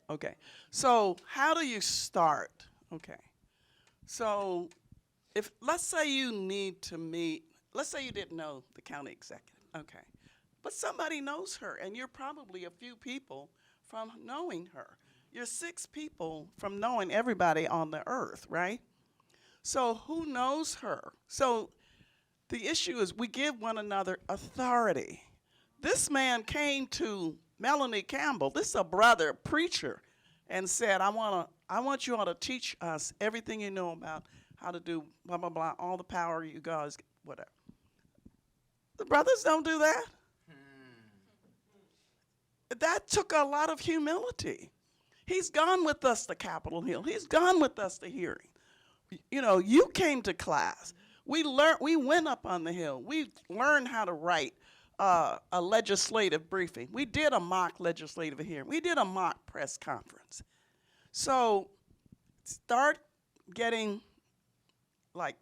Okay. So how do you start? Okay. So let's say you need to meet, let's say you didn't know the county executive. Okay. But somebody knows her, and you're probably a few people from knowing her. You're 6 people from knowing everybody on the earth, right? So who knows her? So the issue is we give one another authority. This man came to Melanie Campbell, this is a brother, preacher, and said, I want you all to teach us everything you know about how to do blah, blah, blah, all the power you guys, whatever. The brothers don't do that. That took a lot of humility. He's gone with us to Capitol Hill. He's gone with us to hearing. You know, you came to class. We went up on the Hill. We learned how to write a legislative briefing. We did a mock legislative hearing. We did a mock press conference. So start getting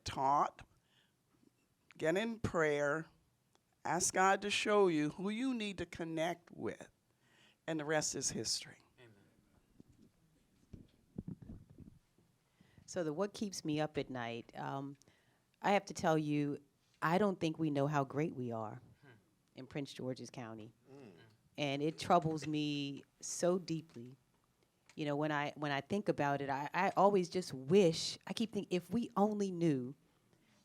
taught, get in prayer, ask God to show you who you need to connect with. And the rest is history. So what keeps me up at night, I have to tell you, I don't think we know how great we are in Prince George's County. And it troubles me so deeply. You know, when I think about it, I always just wish, I keep thinking, if we only knew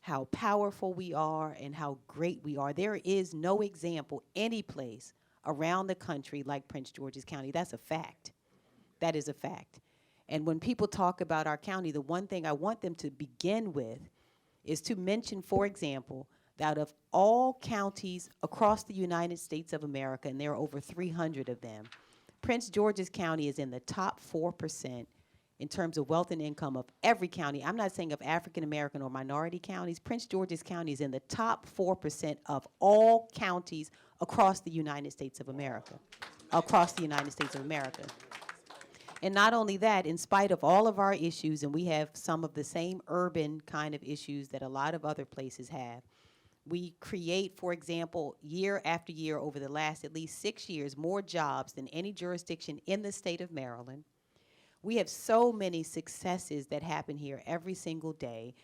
how powerful we are and how great we are. There is no example any place around the country like Prince George's County. That's a fact. That is a fact. And when people talk about our county, the one thing I want them to begin with is to mention, for example, that out of all counties across the United States of America, and there are over 300 of them, Prince George's County is in the top 4% in terms of wealth and income of every county. I'm not saying of African American or minority counties. Prince George's County is in the top 4% of all counties across the United States of America. Across the United States of America. And not only that, in spite of all of our issues, and we have some of the same urban kind of issues that a lot of other places have, we create, for example, year after year over the last at least 6 years, more jobs than any jurisdiction in the state of Maryland. We have so many successes that happen here every single day.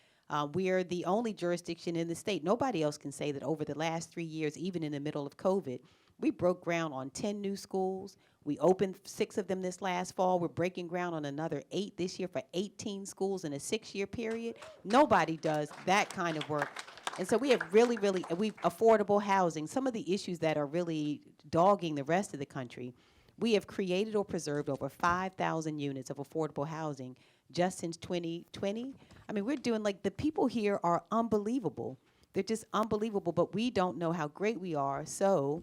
We are the only jurisdiction in the state. Nobody else can say that over the last 3 years, even in the middle of COVID, we broke ground on 10 new schools. We opened 6 of them this last fall. We're breaking ground on another 8 this year for 18 schools in a 6-year period. Nobody does that kind of work. And so we have really affordable housing. Some of the issues that are really dogging the rest of the country, we have created or preserved over 5,000 units of affordable housing just since 2020. I mean, we're doing, like, the people here are unbelievable. They're just unbelievable, but we don't know how great we are. So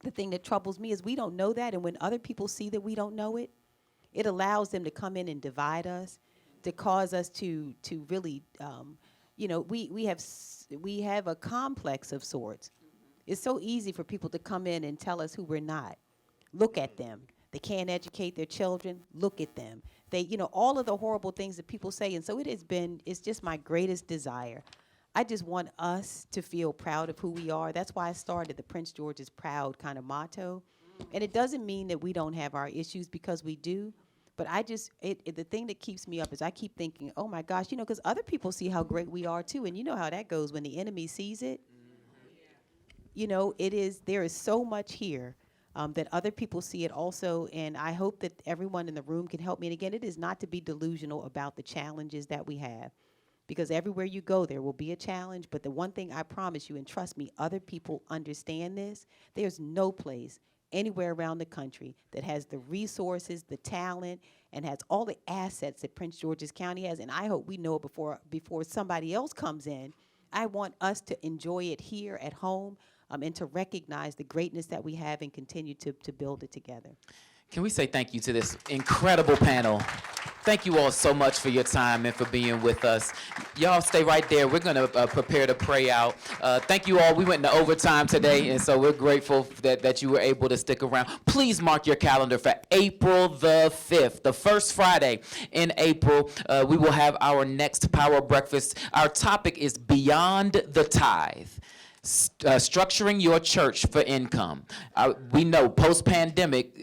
the thing that troubles me is we don't know that, and when other people see that we don't know it, it allows them to come in and divide us, to cause us to really, we have a complex of sorts. It's so easy for people to come in and tell us who we're not. Look at them. They can't educate their children. Look at them. They, all of the horrible things that people say. And so it's just my greatest desire. I just want us to feel proud of who we are. That's why I started the Prince George's Proud kind of motto. And it doesn't mean that we don't have our issues, because we do. But the thing that keeps me up is I keep thinking, oh my gosh, because other people see how great we are too. And you know how that goes when the enemy sees it. There is so much here. That other people see it also, and I hope that everyone in the room can help me. And again, it is not to be delusional about the challenges that we have, because everywhere you go, there will be a challenge. But the one thing I promise you, and trust me, other people understand this, there's no place anywhere around the country that has the resources, the talent, and has all the assets that Prince George's County has. And I hope we know it before somebody else comes in. I want us to enjoy it here at home. And to recognize the greatness that we have and continue to build it together. Can we say thank you to this incredible panel? Thank you all so much for your time and for being with us. Y'all stay right there. We're going to prepare to pray out. Thank you all. We went into overtime today, and so we're grateful that you were able to stick around. Please mark your calendar for April the 5th, the first Friday in April. We will have our next Power Breakfast. Our topic is Beyond the Tithe. Structuring your church for income. We know post-pandemic,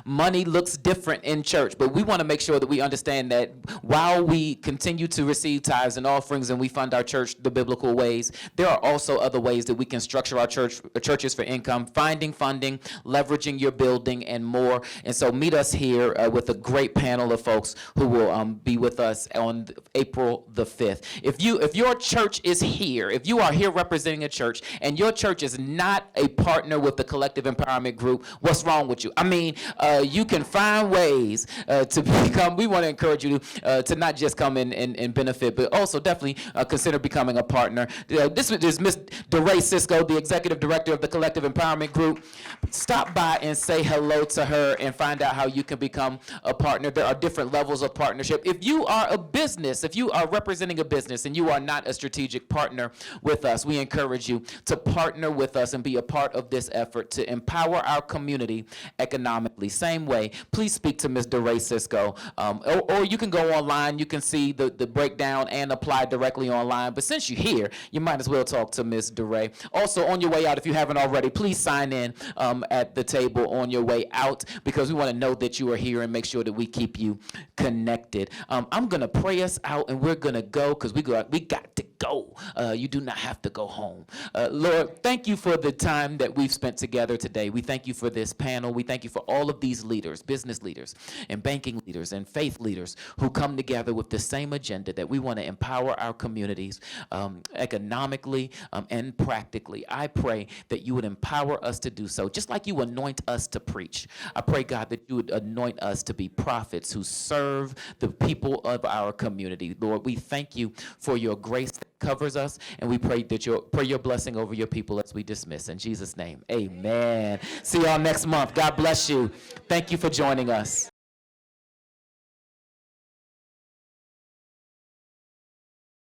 money looks different in church, but we want to make sure that we understand that while we continue to receive tithes and offerings and we fund our church the biblical ways, there are also other ways that we can structure our churches for income, finding funding, leveraging your building, and more. And so meet us here with a great panel of folks who will be with us on April the 5th. If your church is here, if you are here representing a church, and your church is not a partner with the Collective Empowerment Group, what's wrong with you? I mean, you can find ways to become, we want to encourage you to not just come in and benefit, but also definitely consider becoming a partner. This is Ms. DeRay Cisco, the Executive Director of the Collective Empowerment Group. Stop by and say hello to her and find out how you can become a partner. There are different levels of partnership. If you are a business, if you are representing a business and you are not a strategic partner with us, we encourage you to partner with us and be a part of this effort to empower our community economically. Same way, please speak to Ms. DeRay Cisco, or you can go online. You can see the breakdown and apply directly online. But since you're here, you might as well talk to Ms. DeRay. Also, on your way out, if you haven't already, please sign in at the table on your way out, because we want to know that you are here and make sure that we keep you connected. I'm going to pray us out, and we're going to go because we got to go. You do not have to go home. Lord, thank you for the time that we've spent together today. We thank you for this panel. We thank you for all of these leaders, business leaders and banking leaders and faith leaders who come together with the same agenda that we want to empower our communities economically and practically. I pray that you would empower us to do so, just like you anoint us to preach. I pray, God, that you would anoint us to be prophets who serve the people of our community. Lord, we thank you for your grace that covers us, and we pray that your blessing over your people as we dismiss. In Jesus' name, amen. See y'all next month. God bless you. Thank you for joining us.